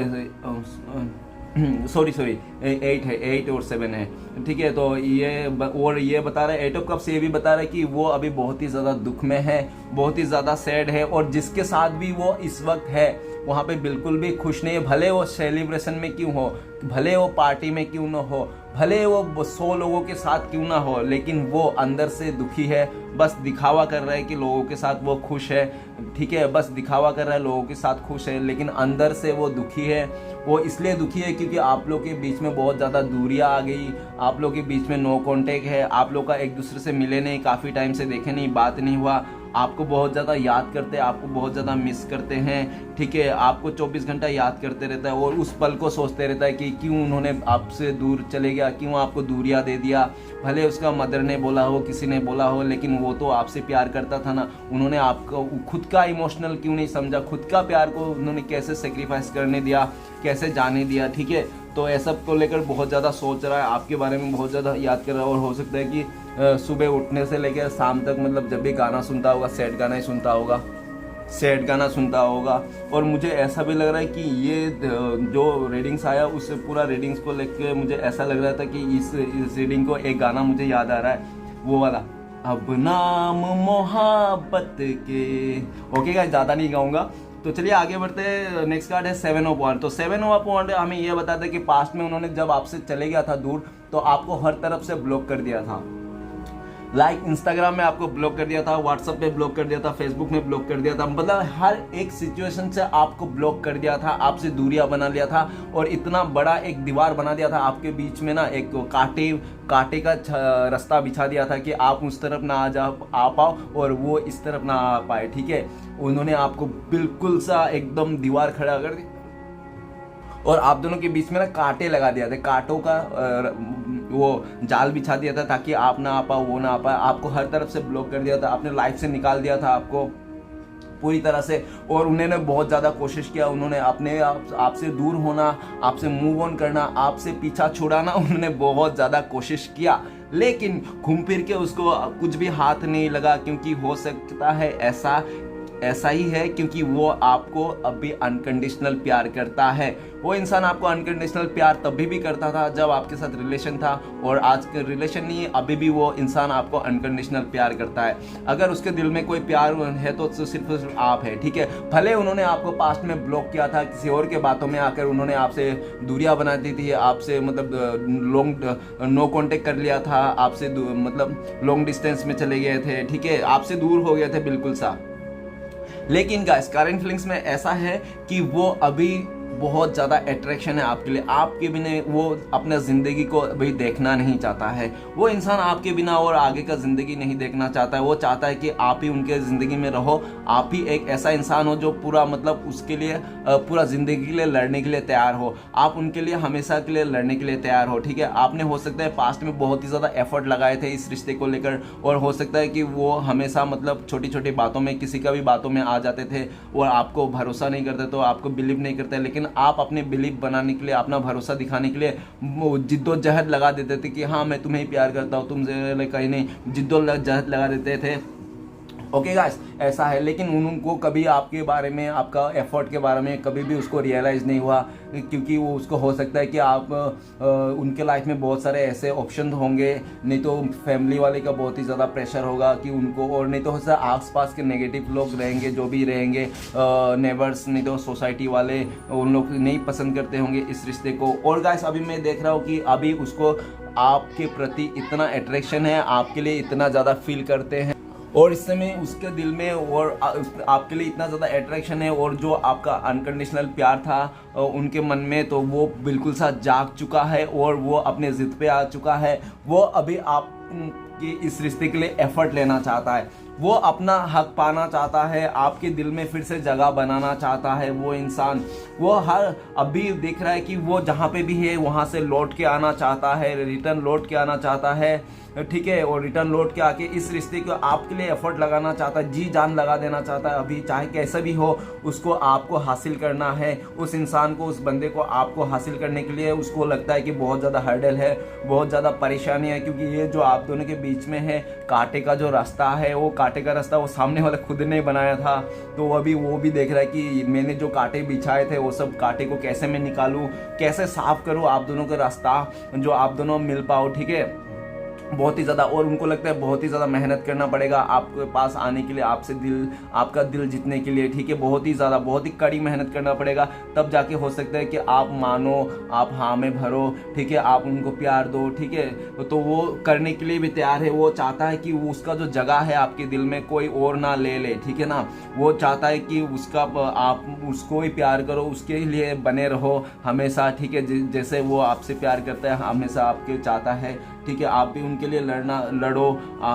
सॉरी 8 है, 8 और 7 है, ठीक है। तो ये और ये बता रहा है 8 ऑफ कप्स, ये भी बता रहा है कि वो अभी बहुत ही ज़्यादा दुख में है, बहुत ही ज़्यादा सैड है, और जिसके साथ भी वो इस वक्त है वहाँ पे बिल्कुल भी खुश नहीं है। भले वो सेलिब्रेशन में क्यों हो, भले वो पार्टी में क्यों ना हो, भले वो 100 लोगों के साथ क्यों ना हो, लेकिन वो अंदर से दुखी है। बस दिखावा कर रहा है कि लोगों के साथ वो खुश है, ठीक है, बस दिखावा कर रहा है लोगों के साथ खुश है, लेकिन अंदर से वो दुखी है। वो इसलिए दुखी है क्योंकि आप लोग के बीच में बहुत ज़्यादा दूरियां आ गई, आप लोग के बीच में नो कॉन्टेक्ट है, आप लोग का एक दूसरे से मिले नहीं, काफ़ी टाइम से देखे नहीं, बात नहीं हुआ, आपको बहुत ज़्यादा याद करते हैं, आपको बहुत ज़्यादा मिस करते हैं, ठीक है, आपको 24 घंटा याद करते रहता है, और उस पल को सोचते रहता है कि क्यों उन्होंने आपसे दूर चले गया, क्यों आपको दूरियां दे दिया। भले उसका मदर ने बोला हो, किसी ने बोला हो, लेकिन वो तो आपसे प्यार करता था ना, उन्होंने आपको खुद का इमोशनल क्यों नहीं समझा, खुद का प्यार को उन्होंने कैसे सेक्रीफाइस करने दिया, कैसे जाने दिया, ठीक है। तो ऐसा को लेकर बहुत ज़्यादा सोच रहा है, आपके बारे में बहुत ज़्यादा याद कर रहा है, और हो सकता है कि सुबह उठने से लेकर शाम तक मतलब जब भी गाना सुनता होगा, सैड गाना ही सुनता होगा, सैड गाना सुनता होगा। और मुझे ऐसा भी लग रहा है कि ये जो रीडिंग्स आया उस पूरा रीडिंग्स को लेकर मुझे ऐसा लग रहा था कि इस रीडिंग को एक गाना मुझे याद आ रहा है, वो वाला, अब नाम मोहब्बत के। ओके गाइस, ज़्यादा नहीं गाऊंगा। तो चलिए आगे बढ़ते हैं। नेक्स्ट कार्ड है 7 ऑफ वांड। तो 7 ऑफ वांड हमें यह बताता है कि पास्ट में उन्होंने जब आपसे चले गया था दूर, तो आपको हर तरफ से ब्लॉक कर दिया था। इंस्टाग्राम में आपको ब्लॉक कर दिया था, व्हाट्सएप पे ब्लॉक कर दिया था, फेसबुक में ब्लॉक कर दिया था, मतलब हर एक सिचुएशन से आपको ब्लॉक कर दिया था, आपसे दूरियां बना लिया था, और इतना बड़ा एक दीवार बना दिया था आपके बीच में ना, एक कांटे का रास्ता बिछा दिया था कि आप उस तरफ ना आ पाओ और वो इस तरफ ना आ पाए, ठीक है। उन्होंने आपको बिल्कुल सा एकदम दीवार खड़ा कर दी, और आप दोनों के बीच में ना कांटे लगा दिया था, कांटों का वो जाल बिछा दिया था ताकि आप ना आ पाओ, वो ना आ पाए, आपको हर तरफ से ब्लॉक कर दिया था, अपने लाइफ से निकाल दिया था आपको पूरी तरह से। और उन्होंने बहुत ज़्यादा कोशिश किया, उन्होंने अपने आपसे दूर होना, आपसे मूव ऑन करना, आपसे पीछा छुड़ाना, उन्होंने बहुत ज़्यादा कोशिश किया, लेकिन घूम फिर के उसको कुछ भी हाथ नहीं लगा। क्योंकि हो सकता है ऐसा ही है क्योंकि वो आपको अभी अनकंडीशनल प्यार करता है। वो इंसान आपको अनकंडीशनल प्यार तभी भी करता था जब आपके साथ रिलेशन था, और आज के रिलेशन नहीं है, अभी भी वो इंसान आपको अनकंडीशनल प्यार करता है। अगर उसके दिल में कोई प्यार है तो सिर्फ आप है, ठीक है। भले उन्होंने आपको पास्ट में ब्लॉक किया था, किसी और के बातों में आकर उन्होंने आपसे दूरियां बना दी थी, आपसे मतलब लॉन्ग नो कॉन्टेक्ट कर लिया था, आपसे मतलब लॉन्ग डिस्टेंस में चले गए थे, ठीक है, आपसे दूर हो गए थे बिल्कुल सा। लेकिन गाइस करंट फीलिंग्स में ऐसा है कि वो अभी बहुत ज़्यादा अट्रैक्शन है आपके लिए, आपके बिना वो अपना ज़िंदगी को अभी देखना नहीं चाहता है। वो इंसान आपके बिना और आगे का ज़िंदगी नहीं देखना चाहता है, वो चाहता है कि आप ही उनके ज़िंदगी में रहो, आप ही एक ऐसा इंसान हो जो पूरा मतलब उसके लिए पूरा ज़िंदगी के लिए लड़ने के लिए तैयार हो, आप उनके लिए हमेशा के लिए लड़ने के लिए तैयार हो, ठीक है। आपने हो सकता है पास्ट में बहुत ही ज़्यादा एफर्ट लगाए थे इस रिश्ते को लेकर, और हो सकता है कि वो हमेशा मतलब छोटी छोटी बातों में, किसी का भी बातों में आ जाते थे और आपको भरोसा नहीं करते, तो आपको बिलीव नहीं करते, लेकिन आप अपने बिलीव बनाने के लिए, अपना भरोसा दिखाने के लिए जिद्दोजहद लगा देते थे कि हाँ मैं तुम्हें ही प्यार करता हूँ, तुमसे कहीं नहीं, जिद्दोजहद लगा देते थे। ओके गाइस, ऐसा है। लेकिन उनको कभी आपके बारे में, आपका एफर्ट के बारे में कभी भी उसको रियलाइज़ नहीं हुआ, क्योंकि वो उसको हो सकता है कि आप उनके लाइफ में बहुत सारे ऐसे ऑप्शन होंगे, नहीं तो फैमिली वाले का बहुत ही ज़्यादा प्रेशर होगा कि उनको, और नहीं तो हो सकता आस पास के नेगेटिव लोग रहेंगे, जो भी रहेंगे नेबर्स, नहीं तो सोसाइटी वाले, उन लोग नहीं पसंद करते होंगे इस रिश्ते को। और गाइस अभी मैं देख रहा हूँ कि अभी उसको आपके प्रति इतना अट्रैक्शन है, आपके लिए इतना ज़्यादा फील करते हैं, और इस समय उसके दिल में और आपके लिए इतना ज़्यादा अट्रैक्शन है, और जो आपका अनकंडीशनल प्यार था उनके मन में, तो वो बिल्कुल सा जाग चुका है और वो अपने ज़िद पे आ चुका है। वो अभी आप कि इस रिश्ते के लिए एफर्ट लेना चाहता है, वो अपना हक पाना चाहता है, आपके दिल में फिर से जगह बनाना चाहता है। वो इंसान, वो हर अभी देख रहा है कि वो जहाँ पे भी है वहाँ से लौट के आना चाहता है, रिटर्न लौट के आना चाहता है, ठीक है। और रिटर्न लौट के आके इस रिश्ते को आपके लिए एफर्ट लगाना चाहता है, जी जान लगा देना चाहता है। अभी चाहे कैसे भी हो, उसको आपको हासिल करना है, उस इंसान को, उस बंदे को आपको हासिल करने के लिए उसको लगता है कि बहुत ज़्यादा हर्डल है, बहुत ज़्यादा परेशानी है, क्योंकि ये जो आप दोनों के बीच में है, कांटे का जो रास्ता है, वो कांटे का रास्ता वो सामने वाले खुद ने बनाया था। तो अभी वो भी देख रहा है कि मैंने जो कांटे बिछाए थे, वो सब कांटे को कैसे मैं निकालूं, कैसे साफ करूं आप दोनों का रास्ता, जो आप दोनों मिल पाओ, ठीक है। बहुत ही ज़्यादा, और उनको लगता है बहुत ही ज़्यादा मेहनत करना पड़ेगा आपके पास आने के लिए, आपसे आपका दिल जीतने के लिए, ठीक है। बहुत ही ज़्यादा, बहुत ही कड़ी मेहनत करना पड़ेगा, तब जाके हो सकता है कि आप मानो, आप हाँ में भरो, ठीक है, आप उनको प्यार दो, ठीक है। तो वो करने के लिए भी तैयार है। वो चाहता है कि वो उसका जो जगह है आपके दिल में कोई और ना ले ले, ठीक है ना। वो चाहता है कि उसका, आप उसको ही प्यार करो, उसके लिए बने रहो हमेशा, ठीक है। जैसे वो आपसे प्यार करता है, हमेशा आपके चाहता है, ठीक है। आप भी उनके लिए लड़ो,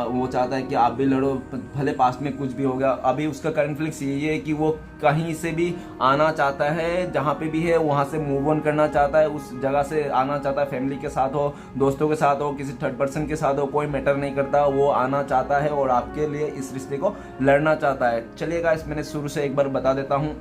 वो चाहता है कि आप भी लड़ो, भले पास में कुछ भी हो गया। अभी उसका करंट फीलिंग्स यही है कि वो कहीं से भी आना चाहता है, जहाँ पे भी है वहाँ से मूव ऑन करना चाहता है, उस जगह से आना चाहता है। फैमिली के साथ हो, दोस्तों के साथ हो, किसी थर्ड पर्सन के साथ हो, कोई मैटर नहीं करता, वो आना चाहता है और आपके लिए इस रिश्ते को लड़ना चाहता है। चलिएगा, इस मैंने शुरू से एक बार बता देता हूँ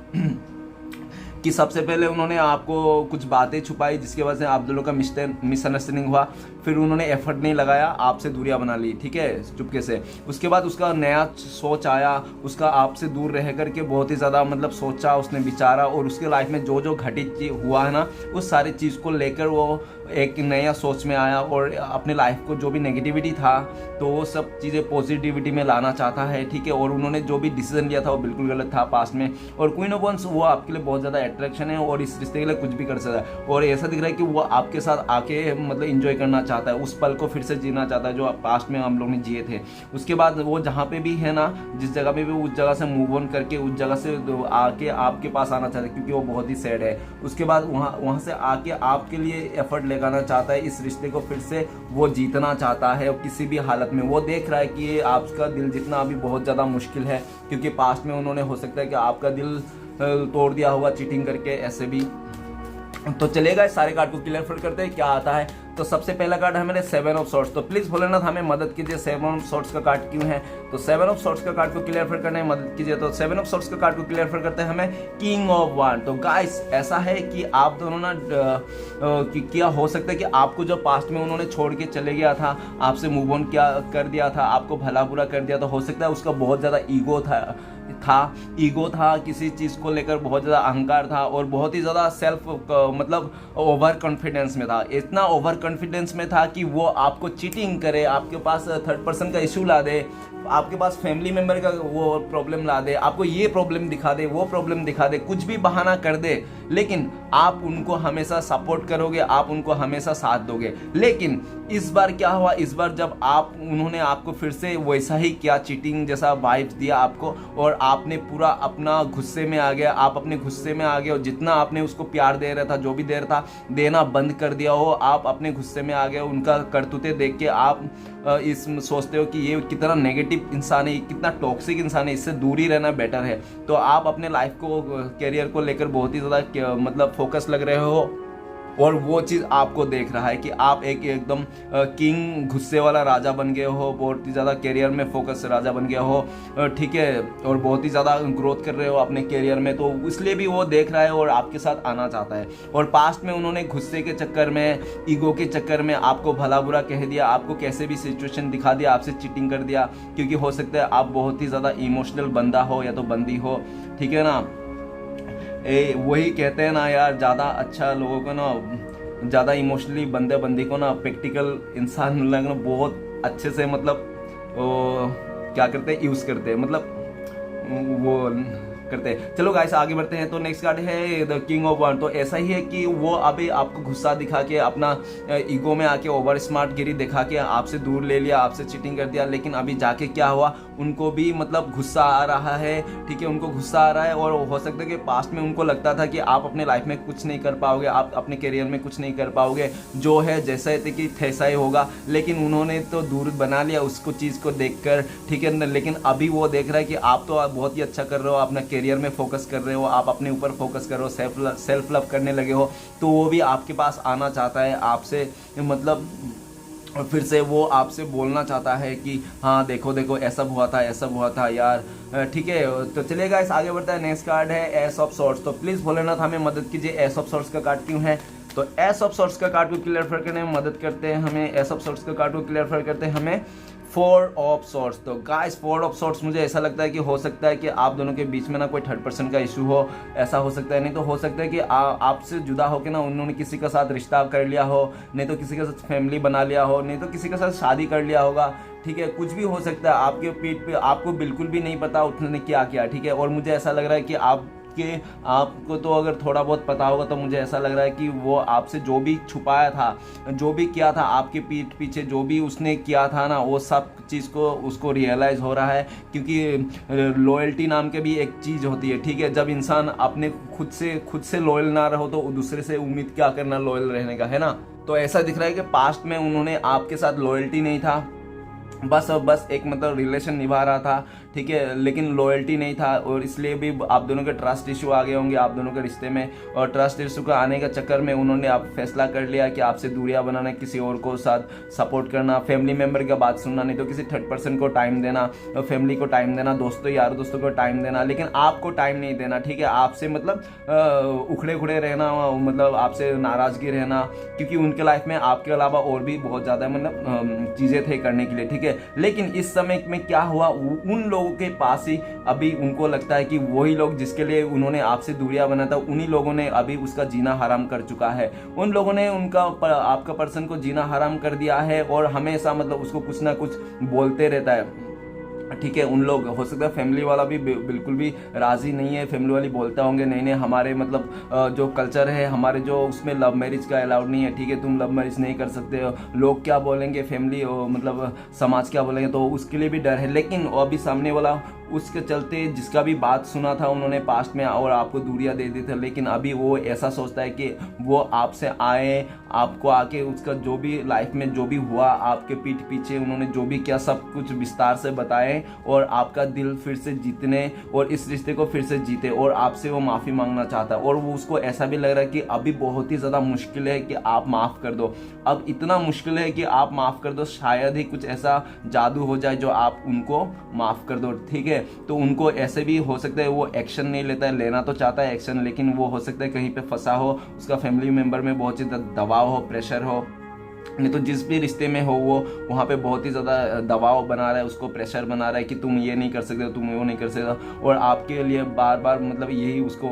कि सबसे पहले उन्होंने आपको कुछ बातें छुपाई, जिसकी वजह से आप दोनों का मिसअंडरस्टैंडिंग हुआ। फिर उन्होंने एफर्ट नहीं लगाया, आपसे दूरियां बना ली, ठीक है, चुपके से। उसके बाद उसका नया सोच आया, उसका आपसे दूर रह करके बहुत ही ज़्यादा मतलब सोचा, उसने विचारा, और उसके लाइफ में जो जो घटित हुआ है ना, उस सारी चीज़ को लेकर वो एक नया सोच में आया, और अपने लाइफ को जो भी नेगेटिविटी था, तो वो सब चीज़ें पॉजिटिविटी में लाना चाहता है, ठीक है। और उन्होंने जो भी डिसीजन लिया था वो बिल्कुल गलत था पास्ट में। और क्वीन ऑफ वंस, वो आपके लिए बहुत ज़्यादा अट्रैक्शन है, और इस रिश्ते के लिए कुछ भी कर सकता है। और ऐसा दिख रहा है कि वो आपके साथ आके मतलब इंजॉय करना चाहता है, उस पल को फिर से जीना चाहता है जो पास्ट में हम लोग ने जिए थे। उसके बाद वो जहाँ पे भी है ना, जिस जगह पे भी, उस जगह से मूव ऑन करके उस जगह से आके आपके पास आना चाहता है, क्योंकि वो बहुत ही सैड है। उसके बाद वहाँ से आके आपके लिए एफर्ट लगाना चाहता है, इस रिश्ते को फिर से वो जीतना चाहता है। और किसी भी हालत में वो देख रहा है कि ये आपका दिल जीतना अभी बहुत ज़्यादा मुश्किल है, क्योंकि पास्ट में उन्होंने हो सकता है कि आपका दिल तोड़ दिया होगा चीटिंग करके, ऐसे भी। तो चलेगा, इस सारे कार्ड को क्लियर करते हैं क्या आता है। तो सबसे पहला कार्ड है मेरे 7 ऑफ सॉर्ड्स। तो प्लीज भोलेनाथ हमें मदद कीजिए, 7 ऑफ सॉर्ड्स का कार्ड क्यों है। तो 7 ऑफ सॉर्ड्स का कार्ड को क्लियर करने में मदद कीजिए। तो 7 ऑफ सॉर्ड्स का कार्ड को क्लियर करते हैं हमें किंग ऑफ वांड। तो गाइस, ऐसा है कि आप दोनों ना क्या हो सकता है कि आपको जो पास्ट में उन्होंने छोड़ के चले गया था, आपसे मूव ऑन कर दिया था, आपको भला बुरा कर दिया था, हो सकता है उसका बहुत ज्यादा ईगो था, किसी चीज को लेकर बहुत ज्यादा अहंकार था, और बहुत ही ज्यादा सेल्फ मतलब ओवर कॉन्फिडेंस में था। इतना ओवर कॉन्फिडेंस में था कि वो आपको चीटिंग करे, आपके पास थर्ड पर्सन का इशू ला दे, आपके पास फैमिली मेंबर का वो प्रॉब्लम ला दे, आपको ये प्रॉब्लम दिखा दे, वो प्रॉब्लम दिखा दे, कुछ भी बहाना कर दे, लेकिन आप उनको हमेशा सपोर्ट करोगे, आप उनको हमेशा साथ दोगे। लेकिन इस बार क्या हुआ, इस बार जब उन्होंने आपको फिर से वैसा ही किया, चीटिंग जैसा वाइब्स दिया आपको, और आपने पूरा अपना गुस्से में आ गया, आप अपने गुस्से में आ गए, और जितना आपने उसको प्यार दे रहा था, जो भी दे रहा था, देना बंद कर दिया हो, आप अपने गुस्से में आ गए। उनका करतूते देख के आप इस सोचते हो कि ये कितना नेगेटिव इंसान है, कितना टॉक्सिक इंसान है, इससे दूर ही रहना बेटर है। तो आप अपने लाइफ को, कैरियर को लेकर बहुत ही ज़्यादा मतलब फोकस लग रहे हो, और वो चीज़ आपको देख रहा है कि आप एक एकदम किंग गुस्से वाला राजा बन गए हो, बहुत ही ज़्यादा करियर में फोकस राजा बन गया हो, ठीक है, और बहुत ही ज़्यादा ग्रोथ कर रहे हो अपने करियर में, तो इसलिए भी वो देख रहा है और आपके साथ आना चाहता है। और पास्ट में उन्होंने गुस्से के चक्कर में, ईगो के चक्कर में आपको भला बुरा कह दिया, आपको कैसे भी सिचुएशन दिखा दिया, आपसे चीटिंग कर दिया, क्योंकि हो सकता है आप बहुत ही ज़्यादा इमोशनल बंदा हो या तो बंदी हो, ठीक है ना। वही कहते हैं ना यार, ज़्यादा अच्छा लोगों को ना, ज़्यादा इमोशनली बंदे बंदी को ना प्रैक्टिकल इंसान लगना बहुत अच्छे से, मतलब वो क्या करते हैं, यूज़ करते हैं, मतलब वो करते हैं। चलो गाइस आगे बढ़ते हैं। तो नेक्स्ट कार्ड है द किंग ऑफ वन। तो ऐसा ही है कि वो अभी आपको गुस्सा दिखा के, अपना ईगो में आके ओवर स्मार्ट गिरी दिखा के आपसे दूर ले लिया, आपसे चीटिंग कर दिया, लेकिन अभी जाके क्या हुआ, उनको भी मतलब गुस्सा आ रहा है, ठीक है, उनको गुस्सा आ रहा है। और हो सकता है कि पास्ट में उनको लगता था कि आप अपने लाइफ में कुछ नहीं कर पाओगे, आप अपने करियर में कुछ नहीं कर पाओगे, जो है जैसा है कि वैसा ही होगा, लेकिन उन्होंने तो दूर बना लिया उसको, चीज़ को देखकर, ठीक है। लेकिन अभी वो देख रहा है कि आप तो बहुत ही अच्छा कर रहे हो, अपना करियर में फोकस कर रहे हो, आप अपने ऊपर फोकस कर रहे हो, सेल्फ लव करने लगे हो, तो वो भी आपके पास आना चाहता है, आपसे मतलब फिर से वो आपसे बोलना चाहता है कि हाँ देखो देखो ऐसा हुआ था यार, ठीक है। तो चलिए गाइस आगे बढ़ता है। नेक्स्ट कार्ड है एस ऑफ सॉर्ड्स। तो प्लीज़ भोलेनाथ हमें मदद कीजिए, एस ऑफ सॉर्ड्स का कार्ड क्यों है। तो एस ऑफ सॉर्ड्स का कार्ड को क्लियर करने में मदद करते हैं हमें, एस ऑफ सॉर्ड्स का कार्ड को क्लियर करते हैं हमें फोर ऑफ सॉर्ड्स। तो गाइस फोर ऑफ सॉर्ड्स, मुझे ऐसा लगता है कि हो सकता है कि आप दोनों के बीच में ना कोई थर्ड पर्सन का इशू हो, ऐसा हो सकता है। नहीं तो हो सकता है कि आपसे जुदा होकर ना उन्होंने किसी के साथ रिश्ता कर लिया हो, नहीं तो किसी के साथ फैमिली बना लिया हो, नहीं तो किसी के साथ शादी कर लिया होगा, ठीक है, कुछ भी हो सकता है। आपके पीठ पे आपको बिल्कुल भी नहीं पता उन्होंने क्या किया, ठीक है। और मुझे ऐसा लग रहा है कि आपको तो अगर थोड़ा बहुत पता होगा, तो मुझे ऐसा लग रहा है कि वो आपसे जो भी छुपाया था, जो भी किया था आपके पीठ पीछे, जो भी उसने किया था ना, वो सब चीज़ को उसको रियलाइज़ हो रहा है। क्योंकि लॉयल्टी नाम के भी एक चीज़ होती है, ठीक है। जब इंसान अपने खुद से लॉयल ना रहो, तो दूसरे से उम्मीद क्या करना लॉयल रहने का, है ना। तो ऐसा दिख रहा है कि पास्ट में उन्होंने आपके साथ लॉयल्टी नहीं था, बस एक मतलब रिलेशन निभा रहा था, ठीक है, लेकिन लॉयल्टी नहीं था, और इसलिए भी आप दोनों के ट्रस्ट इशू आ गए होंगे आप दोनों के रिश्ते में। और ट्रस्ट इशू का आने के चक्कर में उन्होंने आप फैसला कर लिया कि आपसे दूरियां बनाना, किसी और को साथ सपोर्ट करना, फैमिली मेम्बर की बात सुनना, नहीं तो किसी थर्ड पर्सन को टाइम देना, फैमिली को टाइम देना, दोस्तों यार दोस्तों को टाइम देना, लेकिन आपको टाइम नहीं देना, ठीक है। आपसे मतलब उखड़े उखड़े रहना, मतलब आपसे नाराजगी रहना, क्योंकि उनके लाइफ में आपके अलावा और भी बहुत ज़्यादा मतलब चीज़ें थे करने के लिए, ठीक है। लेकिन इस समय में क्या हुआ, उन लोगों के पास ही अभी उनको लगता है कि वही लोग जिसके लिए उन्होंने आपसे दूरियां बना था, उन्हीं लोगों ने अभी उसका जीना हराम कर चुका है। उन लोगों ने आपका पर्सन को जीना हराम कर दिया है, और हमेशा मतलब उसको कुछ ना कुछ बोलते रहता है, ठीक है। उन लोग, हो सकता है फैमिली वाला भी बिल्कुल भी राजी नहीं है, फैमिली वाली बोलते होंगे नहीं हमारे मतलब जो कल्चर है हमारे, जो उसमें लव मैरिज का अलाउड नहीं है, ठीक है, तुम लव मैरिज नहीं कर सकते हो, लोग क्या बोलेंगे, फैमिली मतलब समाज क्या बोलेंगे, तो उसके लिए भी डर है। लेकिन अभी सामने वाला उसके चलते जिसका भी बात सुना था उन्होंने पास्ट में और आपको दूरियां दे दी थी, लेकिन अभी वो ऐसा सोचता है कि वो आपसे आए, आपको आके उसका जो भी लाइफ में जो भी हुआ, आपके पीठ पीछे उन्होंने जो भी किया सब कुछ विस्तार से बताएं, और आपका दिल फिर से जीतने और इस रिश्ते को फिर से जीते, और आपसे वो माफ़ी मांगना चाहता है। और वो उसको ऐसा भी लग रहा है कि अभी बहुत ही ज़्यादा मुश्किल है कि आप माफ़ कर दो, अब इतना मुश्किल है कि आप माफ़ कर दो, शायद ही कुछ ऐसा जादू हो जाए जो आप उनको माफ़ कर दो, ठीक है। तो उनको ऐसे भी हो सकता है वो एक्शन नहीं लेता है, लेना तो चाहता है एक्शन, लेकिन वो हो सकता है कहीं पे फंसा हो, उसका फैमिली मेम्बर में बहुत ज़्यादा दबाव हो, प्रेशर हो, नहीं तो जिस भी रिश्ते में हो वो वहाँ पे बहुत ही ज़्यादा दबाव बना रहा है, उसको प्रेशर बना रहा है कि तुम ये नहीं कर सकते, तुम वो नहीं कर सकते, और आपके लिए बार बार मतलब यही उसको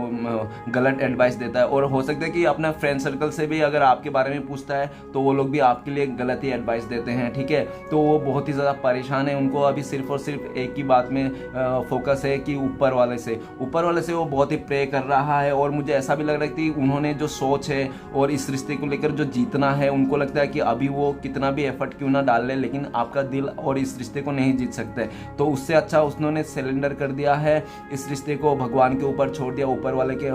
गलत एडवाइस देता है। और हो सकता है कि अपना फ्रेंड सर्कल से भी अगर आपके बारे में पूछता है तो वो लोग भी आपके लिए गलत ही एडवाइस देते हैं, ठीक है। तो वो बहुत ही ज़्यादा परेशान है, उनको अभी सिर्फ और सिर्फ एक ही बात में फोकस है कि ऊपर वाले से वो बहुत ही प्रे कर रहा है। और मुझे ऐसा भी लग रहा है कि उन्होंने जो सोच है और इस रिश्ते को लेकर जो जीतना है, उनको लगता है कि अभी वो कितना भी एफर्ट क्यों ना डाल ले, लेकिन आपका दिल और इस रिश्ते को नहीं जीत सकते। तो उससे अच्छा उन्होंने सिलेंडर कर दिया है, इस रिश्ते को भगवान के ऊपर छोड़ दिया, ऊपर वाले के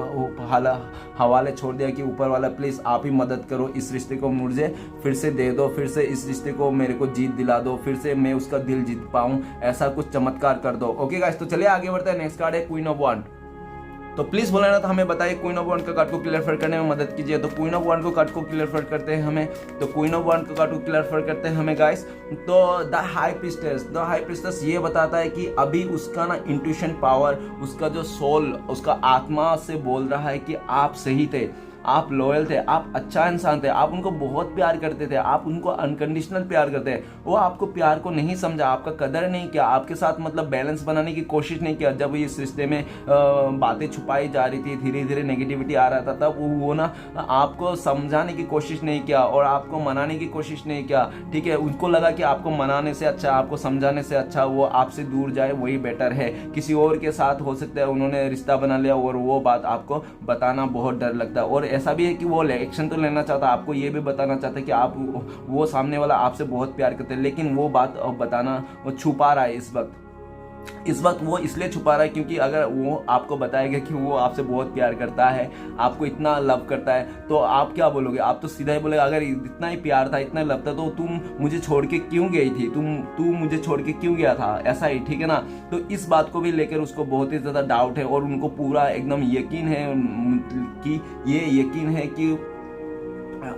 हवाले छोड़ दिया कि ऊपर वाला प्लीज़ आप ही मदद करो, इस रिश्ते को मुझे फिर से दे दो, फिर से इस रिश्ते को मेरे को जीत दिला दो, फिर से मैं उसका दिल जीत पाऊँ, ऐसा कुछ चमत्कार कर दो। ओके गाइस, तो चलिए आगे बढ़ते हैं। नेक्स्ट कार्ड है क्वीन ऑफ वांड। तो प्लीज़ बोला ना तो हमें बताइए, क्वीन ऑफ वॉन्ड का कार्ड को क्लियर करने में मदद कीजिए। तो क्वीन ऑफ वॉन्ड को कार्ड को क्लियर करते हैं हमें, तो क्वीन ऑफ वॉन्ड को कार्ड को क्लियर करते हैं हमें गाइस। तो द हाई प्रीस्टेस ये बताता है कि अभी उसका ना इंट्यूशन पावर, उसका जो सोल, उसका आत्मा से बोल रहा है कि आप सही थे, आप लॉयल थे, आप अच्छा इंसान थे, आप उनको बहुत प्यार करते थे, आप उनको अनकंडीशनल प्यार करते हैं। वो आपको प्यार को नहीं समझा, आपका कदर नहीं किया, आपके साथ मतलब बैलेंस बनाने की कोशिश नहीं किया। जब इस रिश्ते में बातें छुपाई जा रही थी, धीरे धीरे नेगेटिविटी आ रहा था, तब वो ना आपको समझाने की कोशिश नहीं किया और आपको मनाने की कोशिश नहीं किया। ठीक है, उनको लगा कि आपको मनाने से अच्छा, आपको समझाने से अच्छा वो आपसे दूर जाए, वही बेटर है। किसी और के साथ हो सकता है उन्होंने रिश्ता बना लिया और वो बात आपको बताना बहुत डर लगता है। और ऐसा भी है कि वो एक्शन तो लेना चाहता, आपको ये भी बताना चाहता है कि आप, वो सामने वाला आपसे बहुत प्यार करते हैं, लेकिन वो बात बताना वो छुपा रहा है इस वक्त वो इसलिए छुपा रहा है क्योंकि अगर वो आपको बताएगा कि वो आपसे बहुत प्यार करता है, आपको इतना लव करता है, तो आप क्या बोलोगे? आप तो सीधा ही बोलेगा, अगर इतना ही प्यार था, इतना लव था, तो तुम मुझे छोड़ के क्यों गई थी, तू मुझे छोड़ के क्यों गया था, ऐसा ही, ठीक है ना। तो इस बात को भी लेकर उसको बहुत ही ज़्यादा डाउट है और उनको पूरा एकदम यकीन है कि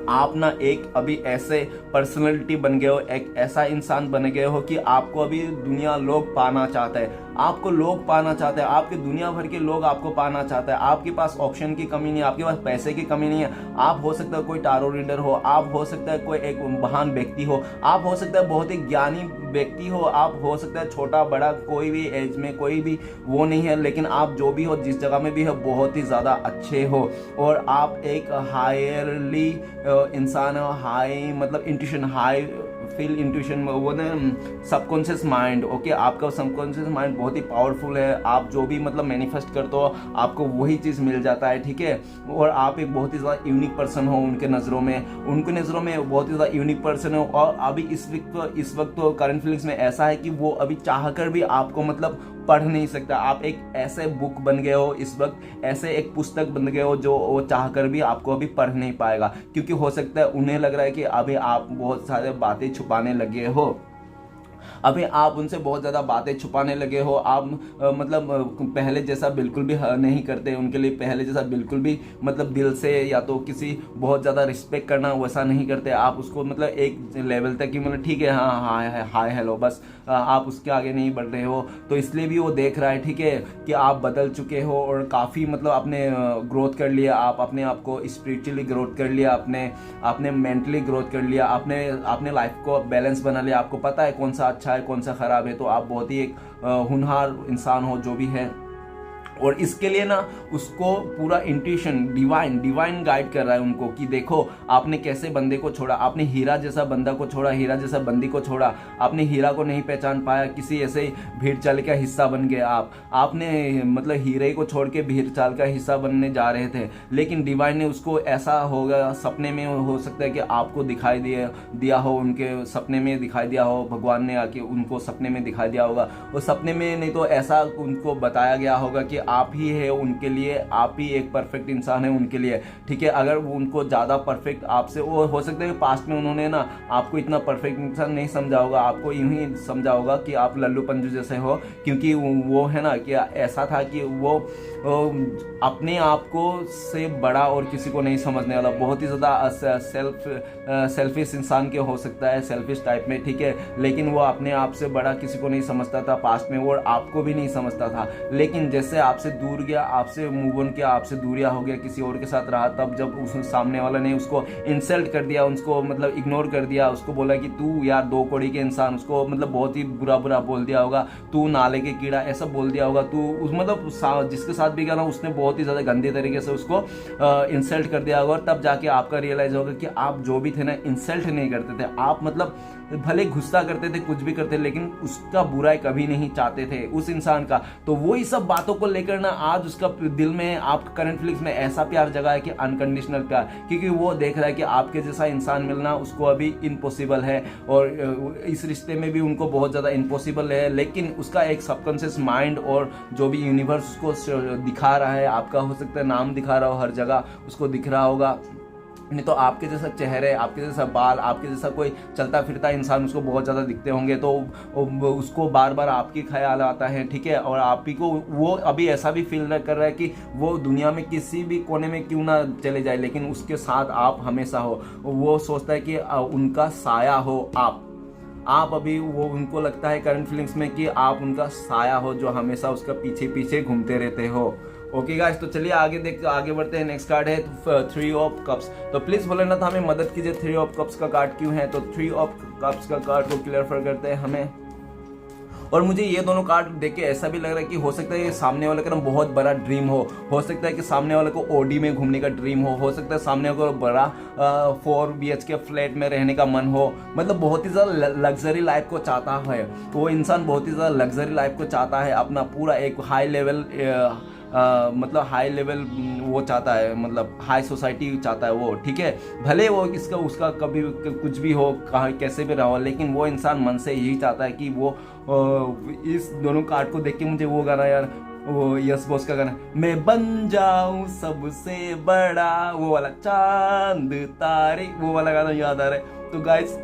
आप ना एक अभी ऐसे पर्सनैलिटी बन गए हो, एक ऐसा इंसान बन गए हो कि आपको अभी दुनिया लोग पाना चाहता है, आपको लोग पाना चाहते हैं, आपके दुनिया भर के लोग आपको पाना चाहते हैं। आपके पास ऑप्शन की कमी नहीं है, आपके पास पैसे की कमी नहीं है। आप हो सकता है कोई टारो रीडर हो, आप हो सकता है कोई एक महान व्यक्ति हो, आप हो सकता है बहुत ही ज्ञानी व्यक्ति हो, आप हो सकता है छोटा बड़ा कोई भी एज में कोई भी वो नहीं है, लेकिन आप जो भी हो, जिस जगह में भी हो, बहुत ही ज़्यादा अच्छे हो और आप एक हायरली इंसान हो, हाई मतलब इंट्यूशन, हाई फील इंट्यूशन, वो ना सबकॉन्शियस माइंड, ओके, आपका सबकॉन्शियस माइंड बहुत ही पावरफुल है। आप जो भी मतलब मैनिफेस्ट करते हो आपको वही चीज़ मिल जाता है, ठीक है। और आप एक बहुत ही ज़्यादा यूनिक पर्सन हो उनके नज़रों में बहुत ही ज़्यादा यूनिक पर्सन हो। और अभी इस वक्त तो करंट फीलिंग्स में ऐसा है कि वो अभी चाहकर भी आपको मतलब पढ़ नहीं सकता। आप एक ऐसे बुक बन गए हो इस वक्त, ऐसे एक पुस्तक बन गए हो जो वो चाहकर भी आपको अभी पढ़ नहीं पाएगा, क्योंकि हो सकता है उन्हें लग रहा है कि अभी आप बहुत सारे बातें छुपाने लगे हो, अभी आप उनसे बहुत ज़्यादा बातें छुपाने लगे हो। आप मतलब पहले जैसा बिल्कुल भी नहीं करते उनके लिए, पहले जैसा बिल्कुल भी मतलब दिल से या तो किसी बहुत ज़्यादा रिस्पेक्ट करना वैसा नहीं करते। आप उसको मतलब एक लेवल तक कि मतलब ठीक है, हाँ हाय हेलो, बस आप उसके आगे नहीं बढ़ रहे हो। तो इसलिए भी वो देख रहा है, ठीक है, कि आप बदल चुके हो और काफ़ी मतलब आपने ग्रोथ कर लिया, आप अपने आप को स्पिरिचुअली ग्रोथ कर लिया, आपने मेंटली ग्रोथ कर लिया, आपने लाइफ को बैलेंस बना लिया। आपको पता है कौन सा अच्छा है कौन सा खराब है। तो आप बहुत ही एक होनहार इंसान हो जो भी है। और इसके लिए ना उसको पूरा इंट्यूशन डिवाइन गाइड कर रहा है उनको कि देखो आपने कैसे बंदे को छोड़ा, आपने हीरा जैसा बंदा को छोड़ा, हीरा जैसा बंदी को छोड़ा, आपने हीरा को नहीं पहचान पाया, किसी ऐसे भीड़ चाल का हिस्सा बन गए आपने मतलब हीरे को छोड़ के भीड़ चाल का हिस्सा बनने जा रहे थे, लेकिन डिवाइन ने उसको ऐसा होगा सपने में, हो सकता है कि आपको दिखाई दिया हो, उनके सपने में दिखाई दिया हो, भगवान ने आके उनको सपने में दिखाई दिया होगा। वो सपने में नहीं तो ऐसा उनको बताया गया होगा कि आप ही है उनके लिए, आप ही एक परफेक्ट इंसान है उनके लिए, ठीक है। अगर वो उनको ज़्यादा परफेक्ट आपसे, वो हो सकता है कि पास्ट में उन्होंने ना आपको इतना परफेक्ट इंसान नहीं समझा होगा, आपको यूं ही समझा होगा कि आप लल्लू पंजू जैसे हो, क्योंकि वो है ना कि ऐसा था कि वो अपने आप को से बड़ा और किसी को नहीं समझने वाला, बहुत ही ज़्यादा सेल्फिश इंसान के हो सकता है, सेल्फिश टाइप में, ठीक है। लेकिन वो अपने आप से बड़ा किसी को नहीं समझता था पास्ट में, और आपको भी नहीं समझता था। लेकिन जैसे आपसे दूर गया, आपसे मूव ऑन किया, आपसे दूरिया हो गया, किसी और के साथ रहा, तब जब उस सामने वाला ने उसको इंसल्ट कर दिया, उसको मतलब इग्नोर कर दिया, उसको बोला कि तू यार 2 कौड़ी के इंसान, उसको मतलब बहुत ही बुरा बोल दिया होगा, तू नाले के कीड़ा, ऐसा बोल दिया होगा, तू उस मतलब जिसके साथ भी गया ना उसने बहुत ही ज़्यादा गंदे तरीके से उसको इंसल्ट कर दिया होगा। और तब जाके आपका रियलाइज होगा कि आप जो भी थे ना इंसल्ट नहीं करते थे, आप मतलब भले गुस्सा करते थे, कुछ भी करते, लेकिन उसका बुराई कभी नहीं चाहते थे उस इंसान का। तो वही सब बातों को लेकर ना आज उसका दिल में, आप करंट फीलिंग्स में ऐसा प्यार जगा है कि अनकंडीशनल प्यार, क्योंकि वो देख रहा है कि आपके जैसा इंसान मिलना उसको अभी इम्पॉसिबल है, और इस रिश्ते में भी उनको बहुत ज़्यादा इम्पॉसिबल है। लेकिन उसका एक सबकॉन्शियस माइंड और जो भी यूनिवर्स उसको दिखा रहा है, आपका हो सकता है नाम दिखा रहा हो, हर जगह उसको दिख रहा होगा नहीं तो आपके जैसा चेहरे, आपके जैसा बाल, आपके जैसा कोई चलता फिरता इंसान उसको बहुत ज़्यादा दिखते होंगे, तो उसको बार बार आपकी ख्याल आता है, ठीक है। और आप ही को वो अभी ऐसा भी फील कर रहा है कि वो दुनिया में किसी भी कोने में क्यों ना चले जाए, लेकिन उसके साथ आप हमेशा हो। वो सोचता है कि उनका साया हो आप अभी, वो उनको लगता है करंट फीलिंग्स में कि आप उनका साया हो जो हमेशा उसका पीछे पीछे घूमते रहते हो। ओके गाइस, तो चलिए आगे बढ़ते हैं। नेक्स्ट कार्ड है 3 ऑफ कप्स। तो प्लीज भोलेनाथ हमें मदद कीजिए, 3 ऑफ कप्स का कार्ड क्यों है। तो 3 ऑफ कप्स का कार्ड को क्लियर करते हैं हमें। और मुझे ये दोनों कार्ड देख के ऐसा भी लग रहा है कि हो सकता है सामने वाले का बहुत बड़ा ड्रीम हो सकता है कि सामने वाले को ओडी में घूमने का ड्रीम हो सकता है सामने वाले को बड़ा 4 BHK फ्लैट में रहने का मन हो, मतलब बहुत ही ज़्यादा लग्जरी लाइफ को चाहता है वो इंसान, बहुत ही ज़्यादा लग्जरी लाइफ को चाहता है, अपना पूरा एक हाई लेवल मतलब हाई लेवल वो चाहता है, मतलब हाई सोसाइटी चाहता है वो, ठीक है। भले वो इसका उसका कभी कुछ भी हो, कहाँ कैसे भी रहा हो, लेकिन वो इंसान मन से यही चाहता है कि वो इस दोनों कार्ड को देख के मुझे वो गाना यार, वो यस बॉस का गाना, मैं बन जाऊं सबसे बड़ा, वो वाला चांद तारे, वो वाला गाना याद आ रहा है। तो गाइस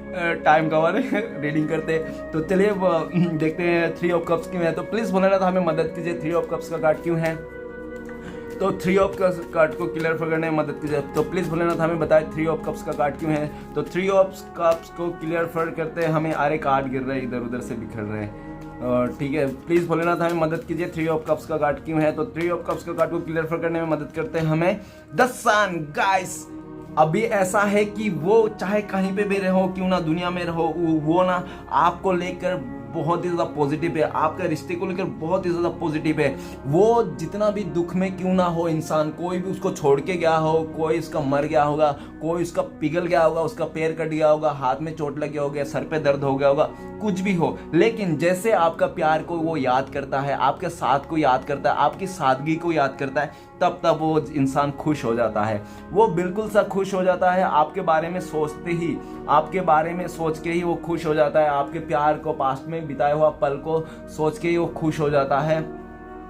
टाइम कवर रीडिंग करते हैं, तो चलिए देखते हैं 3 ऑफ कप्स क्यों है। तो प्लीज भोलेनाथ हमें मदद कीजिए, 3 ऑफ कप्स का कार्ड क्यों है। तो 3 ऑफ कार्ड को क्लियर करने में मदद कीजिए। तो प्लीज भोलेनाथ हमें बताए 3 ऑफ कप्स का कार्ड क्यों है। तो 3 ऑफ कप्स को क्लियर करते हैं हमें। आरे कार्ड गिर रहे हैं, इधर उधर से बिखर रहे हैं, ठीक है। प्लीज भोलेनाथ हमें मदद कीजिए, 3 ऑफ कप्स का कार्ड क्यों है। तो 3 ऑफ कप्स का कार्ड को क्लियर करने में मदद करते हैं हमें द सन। गाइस अभी ऐसा है कि वो चाहे कहीं पे भी रहो, क्यों ना दुनिया में रहो, वो ना आपको लेकर बहुत ही ज़्यादा पॉजिटिव है, आपके रिश्ते को लेकर बहुत ही ज़्यादा पॉजिटिव है। वो जितना भी दुख में क्यों ना हो इंसान, कोई भी उसको छोड़ के गया हो, कोई इसका मर गया होगा, कोई उसका पिघल गया होगा, उसका पैर कट गया होगा, हाथ में चोट लग गया होगा, सर पे दर्द हो गया होगा, कुछ भी हो, लेकिन जैसे आपका प्यार को वो याद करता है, आपके साथ को याद करता है, आपकी सादगी को याद करता है, तब वो इंसान खुश हो जाता है। वो बिल्कुल सा खुश हो जाता है आपके बारे में सोचते ही, आपके बारे में सोच के ही वो खुश हो जाता है, आपके प्यार को, पास्ट में बिताया हुआ पल को सोच के ही वो खुश हो जाता है।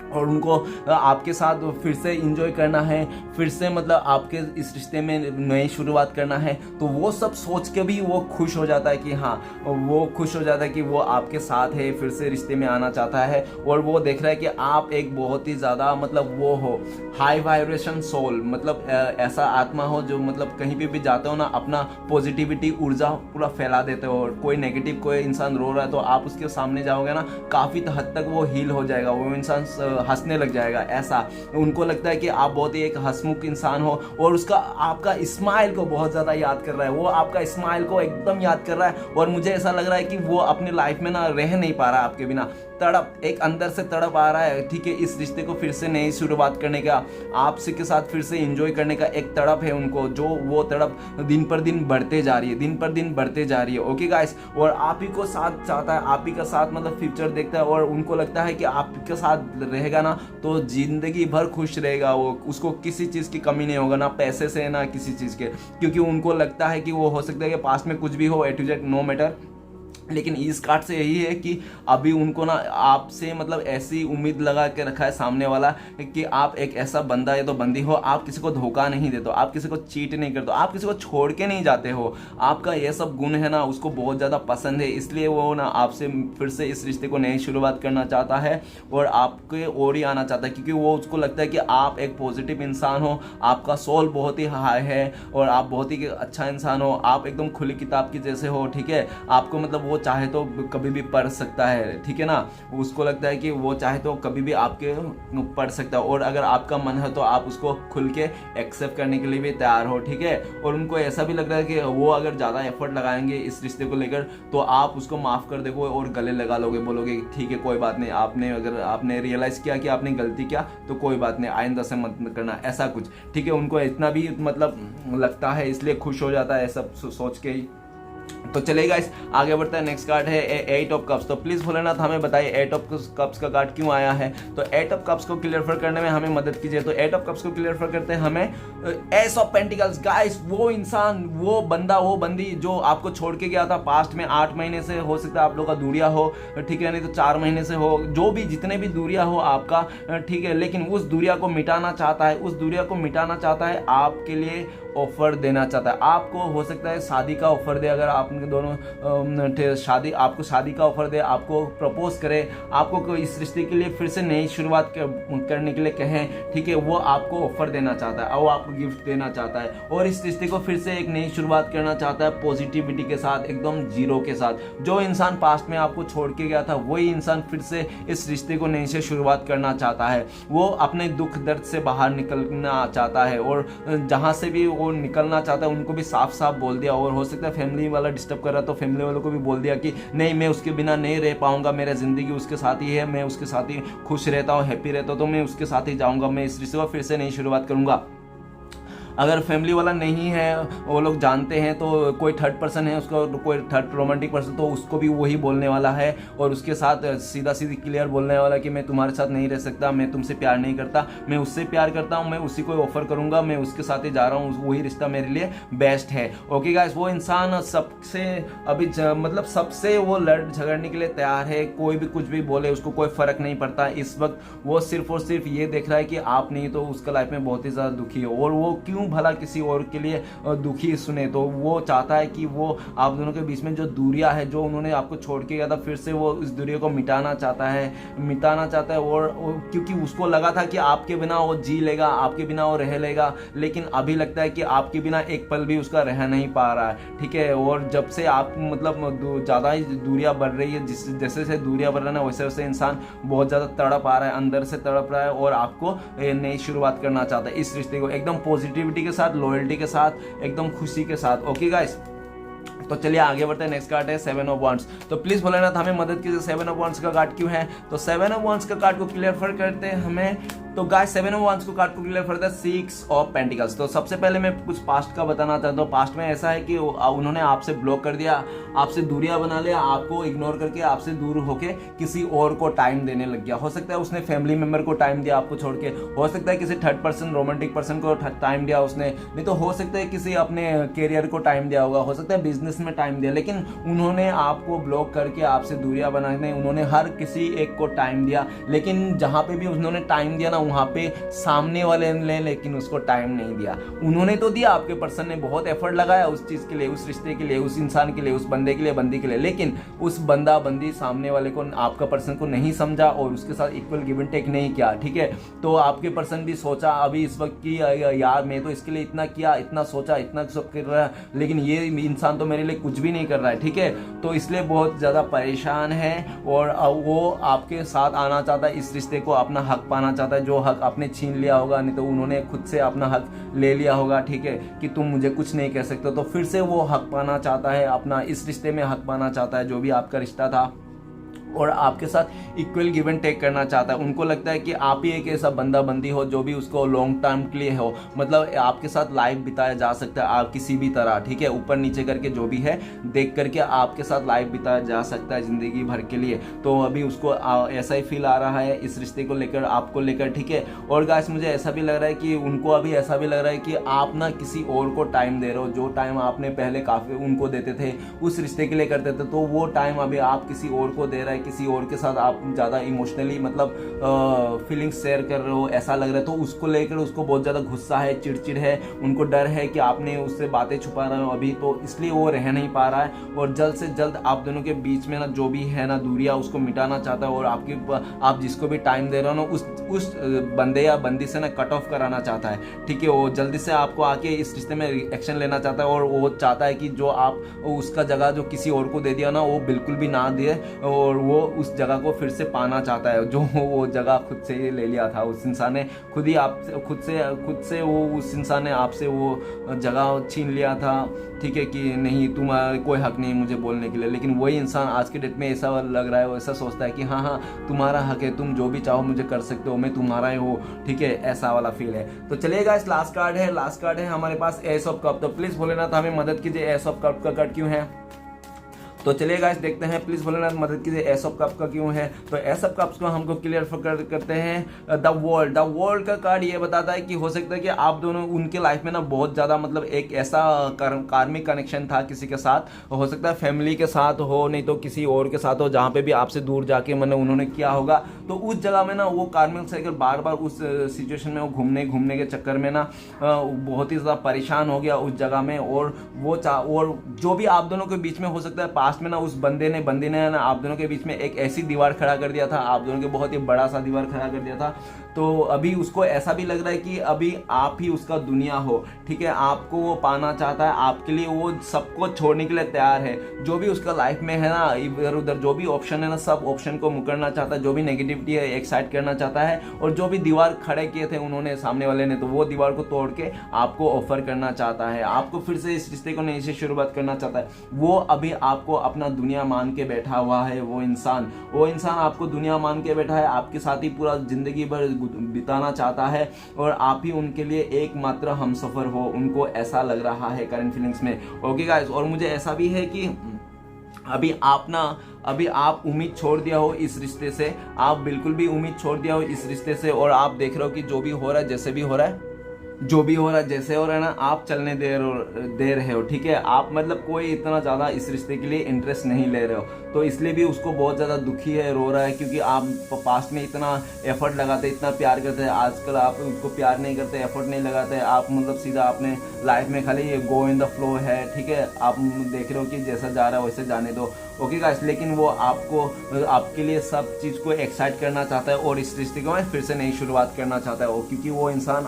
और उनको आपके साथ फिर से एंजॉय करना है, फिर से मतलब आपके इस रिश्ते में नई शुरुआत करना है, तो वो सब सोच के भी वो खुश हो जाता है कि हाँ, वो खुश हो जाता है कि वो आपके साथ है, फिर से रिश्ते में आना चाहता है। और वो देख रहा है कि आप एक बहुत ही ज़्यादा मतलब वो हो हाई वाइब्रेशन सोल, मतलब ऐसा आत्मा हो जो मतलब कहीं पे भी जाते हो ना, अपना पॉजिटिविटी ऊर्जा पूरा फैला देते हो। और कोई नेगेटिव कोई इंसान रो रहा है तो आप उसके सामने जाओगे ना, काफ़ी हद तक वो हील हो जाएगा, वो इंसान हंसने लग जाएगा। ऐसा उनको लगता है कि आप बहुत ही एक हंसमुख इंसान हो, और उसका आपका स्माइल को बहुत ज़्यादा याद कर रहा है, वो आपका स्माइल को एकदम याद कर रहा है। और मुझे ऐसा लग रहा है कि वो अपनी लाइफ में ना रह नहीं पा रहा आपके बिना, तड़प, एक अंदर से तड़प आ रहा है, ठीक है। इस रिश्ते को फिर से नई शुरुआत करने का, आपसे के साथ फिर से एंजॉय करने का एक तड़प है उनको, जो वो तड़प दिन पर दिन बढ़ते जा रही है, दिन पर दिन बढ़ते जा रही है। ओके गाइस, और आप ही को साथ चाहता है, आप ही का साथ मतलब फ्यूचर देखता है, और उनको लगता है कि आपके साथ रहेगा ना तो जिंदगी भर खुश रहेगा वो, उसको किसी चीज़ की कमी नहीं होगा, ना पैसे से ना किसी चीज़ के, क्योंकि उनको लगता है कि वो हो सकता है कि पास्ट में कुछ भी हो, ए टू जेड नो मैटर, लेकिन इस कार्ड से यही है कि अभी उनको ना आपसे मतलब ऐसी उम्मीद लगा के रखा है सामने वाला कि आप एक ऐसा बंदा या तो बंदी हो, आप किसी को धोखा नहीं देते हो, आप किसी को चीट नहीं करते हो, आप किसी को छोड़ के नहीं जाते हो, आपका ये सब गुण है ना उसको बहुत ज़्यादा पसंद है, इसलिए वो ना आपसे फिर से इस रिश्ते को नई शुरुआत करना चाहता है और आपके ओर ही आना चाहता है, क्योंकि वो उसको लगता है कि आप एक पॉजिटिव इंसान हो, आपका सोल बहुत ही हाई है और आप बहुत ही अच्छा इंसान हो, आप एकदम खुली किताब की जैसे हो, ठीक है। आपको मतलब वो चाहे तो कभी भी पढ़ सकता है, ठीक है ना, उसको लगता है कि वो चाहे तो कभी भी आपके पढ़ सकता है, और अगर आपका मन है तो आप उसको खुल के एक्सेप्ट करने के लिए भी तैयार हो, ठीक है। और उनको ऐसा भी लग रहा है कि वो अगर ज़्यादा एफर्ट लगाएंगे इस रिश्ते को लेकर तो आप उसको माफ़ कर दोगे और गले लगा लोगे, बोलोगे ठीक है कोई बात नहीं, आपने अगर आपने रियलाइज़ किया कि आपने गलती किया तो कोई बात नहीं, आइंदा से मत करना, ऐसा कुछ, ठीक है। उनको इतना भी मतलब लगता है, इसलिए खुश हो जाता है सब सोच के ही। तो चलेगा, इस आगे बढ़ता है। नेक्स्ट कार्ड है 8 ऑफ कप्स। तो प्लीज भोलेनाथ हमें बताइए 8 ऑफ कप्स का कार्ड क्यों आया है। तो 8 ऑफ कप्स को क्लियर करने में हमें मदद कीजिए। तो 8 ऑफ कप्स को क्लियर करते हैं हमें एस ऑफ पेंटिकल्स। गाइस वो इंसान, वो बंदा, वो बंदी जो आपको छोड़ के गया था पास्ट में 8 महीने से, हो सकता है आप लोग का दूरिया हो, ठीक है, नहीं तो 4 महीने से हो, जो भी जितने भी दूरिया हो आपका, ठीक है, लेकिन उस दूरिया को मिटाना चाहता है, उस दूरिया को मिटाना चाहता है आपके लिए, ऑफर देना चाहता है। आपको हो सकता है शादी का ऑफर दे, अगर आप उनके दोनों आपको शादी का ऑफर दे, आपको प्रपोज करे, आपको इस रिश्ते के लिए फिर से नई शुरुआत करने के लिए कहें, ठीक है, वो आपको ऑफर देना चाहता है, वो आपको गिफ्ट देना चाहता है और इस रिश्ते को फिर से एक नई शुरुआत करना चाहता है पॉजिटिविटी के साथ, एकदम जीरो के साथ। जो इंसान पास्ट में आपको छोड़ के गया था वही इंसान फिर से इस रिश्ते को नई से शुरुआत करना चाहता है। वो अपने दुख दर्द से बाहर निकलना चाहता है और जहां से भी वो निकलना चाहता है उनको भी साफ साफ बोल दिया। और हो सकता है फैमिली वाला डिस्टर्ब कर रहा तो फैमिली वालों को भी बोल दिया कि नहीं, मैं उसके बिना नहीं रह पाऊंगा, मेरा जिंदगी उसके साथ ही है, मैं उसके साथ ही खुश रहता हूँ, हैप्पी रहता हूँ, तो मैं उसके साथ ही जाऊंगा, मैं इस रिश्ते को फिर से नई शुरुआत करूंगा। अगर फैमिली वाला नहीं है, वो लोग जानते हैं, तो कोई थर्ड पर्सन है, उसको कोई थर्ड रोमांटिक पर्सन, तो उसको भी वही बोलने वाला है और उसके साथ सीधा सीधी क्लियर बोलने वाला कि मैं तुम्हारे साथ नहीं रह सकता, मैं तुमसे प्यार नहीं करता, मैं उससे प्यार करता हूँ, मैं उसी को ऑफर करूंगा, मैं उसके साथ ही जा रहा हूँ, वही रिश्ता मेरे लिए बेस्ट है। ओके गाइस, वो इंसान सबसे अभी मतलब सबसे वो लड़ झगड़ने के लिए तैयार है, कोई भी कुछ भी बोले उसको कोई फर्क नहीं पड़ता। इस वक्त वो सिर्फ और सिर्फ ये देख रहा है कि आप नहीं तो उसका लाइफ में बहुत ही ज्यादा दुखी है और वो क्यों भला किसी और के लिए दुखी सुने। तो वो चाहता है कि वो आप दोनों के बीच में जो दूरियां है, जो उन्होंने आपको छोड़ के गया था, फिर से वो इस दूरियों को मिटाना चाहता है और क्योंकि उसको लगा था कि आपके बिना वो जी लेगा, आपके बिना वो रह लेगा, लेकिन अभी लगता है कि आपके बिना एक पल भी उसका रह नहीं पा रहा है, ठीक है। और जब से आप मतलब ज़्यादा ही दूरियां बढ़ रही है, जैसे जैसे दूरियां बढ़ रहा है ना, वैसे वैसे इंसान बहुत ज़्यादा तड़प आ रहा है, अंदर से तड़प रहा है और आपको नई शुरुआत करना चाहता है इस रिश्ते को एकदम पॉजिटिविटी के साथ, लॉयल्टी के साथ, एकदम खुशी के साथ। ओके गाइस, तो चलिए आगे बढ़ते हैं। नेक्स्ट कार्ड है 7 ऑफ वांड्स। तो प्लीज भोलेनाथ हमें मदद कीजिए, 7 ऑफ वांड्स का कार्ड क्यों है। तो 7 ऑफ वांड्स का कार्ड को क्लियर करते हैं हमें। तो गाइस 7 ऑफ वांड्स को कार्ड को क्लियर करता है 6 ऑफ पेंटिकल्स। तो सबसे पहले मैं कुछ पास्ट का बताना चाहता हूँ। पास्ट में ऐसा है कि उन्होंने आपसे ब्लॉक कर दिया, आपसे दूरियां बना लिया, आपको इग्नोर करके आपसे दूर होके किसी और को टाइम देने लग गया। हो सकता है उसने फैमिली मेंबर को टाइम दिया आपको छोड़ के, हो सकता है किसी थर्ड पर्सन रोमांटिक पर्सन को टाइम दिया उसने, नहीं तो हो सकता है किसी अपने कैरियर को टाइम दिया होगा, हो सकता है बिजनेस में टाइम दिया, लेकिन उन्होंने आपको ब्लॉक करके आपसे दूरियां बनाने उन्होंने हर किसी एक को टाइम दिया। लेकिन जहां पे भी उन्होंने टाइम दिया ना, वहां पे सामने वाले ने लेकिन उसको टाइम नहीं दिया। उन्होंने तो दिया, आपके पर्सन ने बहुत एफर्ट लगाया उस चीज के लिए, उस रिश्ते के लिए, उस इंसान के लिए, उस बंदे के लिए, बंदी के लिए, लेकिन उस बंदा बंदी सामने वाले को, आपका पर्सन को नहीं समझा और उसके साथ इक्वल गिव एंड टेक नहीं किया, ठीक है। तो आपके पर्सन भी सोचा अभी इस वक्त की यार मैं तो इसके लिए इतना किया, इतना सोचा, इतना सब कर रहा है, लेकिन ये इंसान तो मेरे लिए कुछ भी नहीं कर रहा है, ठीक है। तो इसलिए बहुत ज्यादा परेशान है और वो आपके साथ आना चाहता है, इस रिश्ते को अपना हक पाना चाहता है, जो हक आपने छीन लिया होगा, नहीं तो उन्होंने खुद से अपना हक ले लिया होगा, ठीक है, कि तुम मुझे कुछ नहीं कह सकते। तो फिर से वो हक पाना चाहता है, अपना इस रिश्ते में हक पाना चाहता है, जो भी आपका रिश्ता था, और आपके साथ इक्वल गिव एंड टेक करना चाहता है। उनको लगता है कि आप ही एक ऐसा बंदा बंदी हो जो भी उसको लॉन्ग टर्म के लिए हो, मतलब आपके साथ लाइफ बिताया जा सकता है आप किसी भी तरह, ठीक है, ऊपर नीचे करके जो भी है देख करके आपके साथ लाइफ बिताया जा सकता है जिंदगी भर के लिए। तो अभी उसको ऐसा ही फील आ रहा है इस रिश्ते को लेकर, आपको लेकर, ठीक है। और गाइस मुझे ऐसा भी लग रहा है कि उनको अभी ऐसा भी लग रहा है कि आप ना किसी और को टाइम दे रहे हो, जो टाइम आपने पहले काफी उनको देते थे, उस रिश्ते के लिए करते थे, तो वो टाइम अभी आप किसी और को दे रहे हैं, किसी और के साथ आप ज़्यादा इमोशनली मतलब फीलिंग्स शेयर कर रहे हो, ऐसा लग रहा है। तो उसको लेकर उसको बहुत ज़्यादा गुस्सा है, चिड़चिड़ है, उनको डर है कि आपने उससे बातें छुपा रहे हो अभी, तो इसलिए वो रह नहीं पा रहा है और जल्द से जल्द आप दोनों के बीच में ना जो भी है ना दूरियां उसको मिटाना चाहता है और आप जिसको भी टाइम दे रहे हो ना उस बंदे या बंदी से ना कट ऑफ कराना चाहता है, ठीक है। वो जल्दी से आपको आके इस रिश्ते में एक्शन लेना चाहता है और वो चाहता है कि जो आप उसका जगह जो किसी और को दे दिया ना वो बिल्कुल भी ना दे और वो उस जगह को फिर से पाना चाहता है, जो वो जगह खुद से ही ले लिया था उस इंसान ने, खुद ही आप खुद से वो उस इंसान ने आपसे वो जगह छीन लिया था, ठीक है, कि नहीं तुम्हारा कोई हक नहीं मुझे बोलने के लिए। लेकिन वही इंसान आज के डेट में ऐसा लग रहा है, ऐसा सोचता है कि हाँ हाँ तुम्हारा हक है, तुम जो भी चाहो मुझे कर सकते हो, मैं तुम्हारा ही हो, ठीक है, ऐसा वाला फील है। तो चलिए गाइस लास्ट कार्ड है हमारे पास एस ऑफ कप। तो प्लीज भोलेनाथ हमें मदद कीजिए, एस ऑफ कप का कार्ड क्यों है। तो चलिए गाइस देखते हैं, प्लीज भोलेनाथ मदद कीजिए एस ऑफ कप का क्यों है। तो एस ऑफ कप्स को हमको क्लियर करते हैं द वर्ल्ड का कार्ड ये बताता है कि हो सकता है कि आप दोनों उनके लाइफ में ना बहुत ज्यादा मतलब एक ऐसा कार्मिक कनेक्शन था किसी के साथ, हो सकता है फैमिली के साथ हो, नहीं तो किसी और के साथ हो, जहाँ पे भी आपसे दूर जाके मतलब उन्होंने किया होगा। तो उस जगह में ना वो कार्मिक साइकिल बार बार उस सिचुएशन में वो घूमने के चक्कर में ना बहुत ही ज्यादा परेशान हो गया उस जगह में। और और जो भी आप दोनों के बीच में हो सकता है पास्ट में ना उस बंदी ने ना आप दोनों के बीच में एक ऐसी दीवार खड़ा कर दिया था, आप दोनों के बहुत ही बड़ा सा दीवार खड़ा कर दिया था। तो अभी उसको ऐसा भी लग रहा है कि अभी आप ही उसका दुनिया हो, ठीक है, आपको वो पाना चाहता है, आपके लिए वो सबको छोड़ने के लिए तैयार है। जो भी उसका लाइफ में है ना इधर उधर जो भी ऑप्शन है ना सब ऑप्शन को मुकरना चाहता है, जो भी नेगेटिविटी है एक साइड करना चाहता है। और जो भी दीवार खड़े किए थे उन्होंने सामने वाले ने, तो वो दीवार को तोड़ के आपको ऑफर करना चाहता है, आपको फिर से इस रिश्ते को नई से शुरुआत करना चाहता है। वो अभी आपको अपना दुनिया मान के बैठा हुआ है। वो इंसान आपको दुनिया मान के बैठा है, आपके साथ ही पूरा जिंदगी भर बिताना चाहता है और आप ही उनके लिए एकमात्र हमसफर हो, उनको ऐसा लग रहा है करंट फीलिंग्स में। ओके गाइस, और मुझे ऐसा भी है कि अभी आप उम्मीद छोड़ दिया हो इस रिश्ते से, आप बिल्कुल भी उम्मीद छोड़ दिया हो इस रिश्ते से, और आप देख रहे हो कि जो भी हो रहा है जैसे भी हो रहा है जैसे हो रहा है ना आप चलने दे रहे हो, ठीक है। आप मतलब कोई इतना ज़्यादा इस रिश्ते के लिए इंटरेस्ट नहीं ले रहे हो, तो इसलिए भी उसको बहुत ज़्यादा दुखी है, रो रहा है, क्योंकि आप पास्ट में इतना एफर्ट लगाते, इतना प्यार करते हैं, आजकल आप उसको प्यार नहीं करते, एफर्ट नहीं लगाते, आप मतलब सीधा अपने लाइफ में खाली गो इन द फ्लो है, ठीक है। आप देख रहे हो कि जैसा जा रहा है वैसे जाने दो, ओके गाइस। लेकिन वो आपके लिए सब चीज़ को एक्साइट करना चाहता है और इस रिश्ते को फिर से नई शुरुआत करना चाहता है, क्योंकि वो इंसान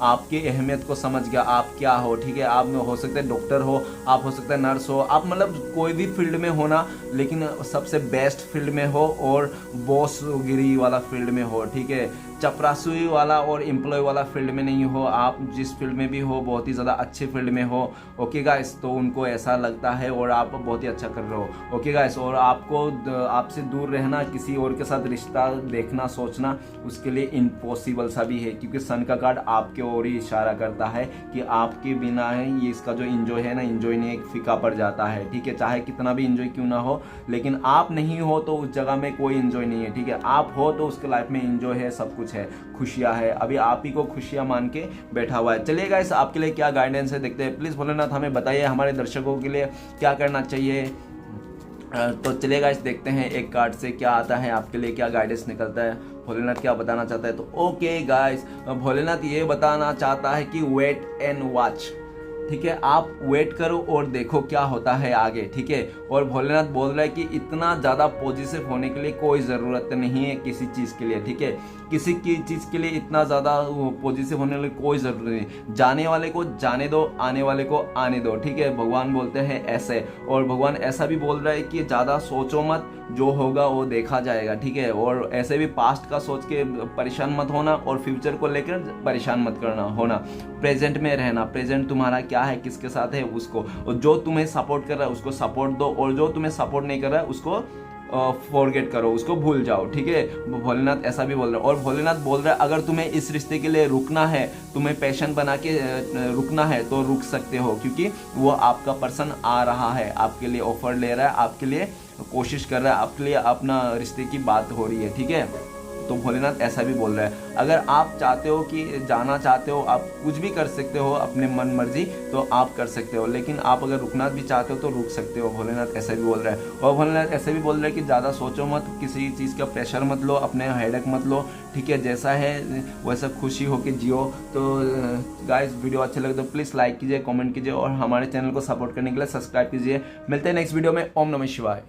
आपकी अहमियत को समझ गया, आप क्या हो, ठीक है। आप हो सकते हैं डॉक्टर हो, आप हो सकते हैं नर्स हो, आप मतलब कोई भी फील्ड में हो ना, लेकिन सबसे बेस्ट फील्ड में हो और बॉसगिरी वाला फील्ड में हो, ठीक है। चपरासी वाला और एम्प्लॉय वाला फील्ड में नहीं हो, आप जिस फील्ड में भी हो बहुत ही ज़्यादा अच्छे फील्ड में हो, ओके गाइस। तो उनको ऐसा लगता है और आप बहुत ही अच्छा कर रहे हो, ओके गाइस। और आपसे दूर रहना, किसी और के साथ रिश्ता देखना सोचना उसके लिए इम्पॉसिबल सा भी है, क्योंकि सन का कार्ड आपके ओर ही इशारा करता है कि आपके बिना है ये इसका जो इंजॉय है ना, इंजॉय नहीं एक फीका पड़ जाता है, ठीक है। चाहे कितना भी इंजॉय क्यों ना हो, लेकिन आप नहीं हो तो उस जगह में कोई इंजॉय नहीं है, ठीक है। आप हो तो उसके लाइफ में इंजॉय है, सब कुछ है, खुशियां है। अभी आप ही को खुशियां मान के बैठा हुआ है। चलिए गाइस, आपके लिए क्या गाइडेंस है देखते हैं। प्लीज भोलेनाथ हमें बताइए हमारे दर्शकों के लिए क्या करना चाहिए। तो चलिए गाइस देखते हैं एक कार्ड से क्या आता है, आपके लिए क्या गाइडेंस निकलता है, भोलेनाथ क्या बताना चाहता है। तो ओके गाइस, भोलेनाथ ये बताना चाहता है कि वेट एंड वॉच, ठीक है। आप वेट करो और देखो क्या होता है आगे, ठीक है। और भोलेनाथ बोल रहा है कि इतना ज़्यादा पॉजिटिव होने के लिए कोई ज़रूरत नहीं है किसी चीज़ के लिए, ठीक है। किसी की चीज़ के लिए इतना ज़्यादा पॉजिटिव होने के लिए कोई ज़रूरत नहीं। जाने वाले को जाने दो, आने वाले को आने दो, ठीक है। भगवान बोलते हैं ऐसे, और भगवान ऐसा भी बोल रहा है कि ज़्यादा सोचो मत, जो होगा वो देखा जाएगा, ठीक है। और ऐसे भी पास्ट का सोच के परेशान मत होना और फ्यूचर को लेकर परेशान मत होना। प्रेजेंट में रहना, प्रेजेंट तुम्हारा क्या है, किसके साथ है उसको, और जो तुम्हें सपोर्ट कर रहा है उसको सपोर्ट दो, और जो तुम्हें सपोर्ट नहीं कर रहा है उसको फॉरगेट करो, उसको भूल जाओ, ठीक है। भोलेनाथ ऐसा भी बोल रहा है। और भोलेनाथ बोल रहा है अगर तुम्हें इस रिश्ते के लिए रुकना है, तुम्हें पैशन बना के रुकना है तो रुक सकते हो, क्योंकि वो आपका पर्सन आ रहा है, आपके लिए ऑफर ले रहा है, आपके लिए कोशिश कर रहा है, आपके लिए अपना रिश्ते की बात हो रही है, ठीक है। तो भोलेनाथ ऐसा भी बोल रहा है अगर आप चाहते हो कि जाना चाहते हो, आप कुछ भी कर सकते हो अपने मन मर्जी, तो आप कर सकते हो, लेकिन आप अगर रुकना भी चाहते हो तो रुक सकते हो। भोलेनाथ ऐसा भी बोल रहा है। और भोलेनाथ ऐसे भी बोल रहा है कि ज़्यादा सोचो मत, किसी चीज़ का प्रेशर मत लो, अपने हेडेक मत लो, ठीक है। जैसा है वैसा खुशी होकर जियो। तो गाइस वीडियो अच्छा लगे तो प्लीज़ लाइक कीजिए, कमेंट कीजिए और हमारे चैनल को सपोर्ट करने के लिए सब्सक्राइब कीजिए। मिलते हैं नेक्स्ट वीडियो में। ओम नमः शिवाय।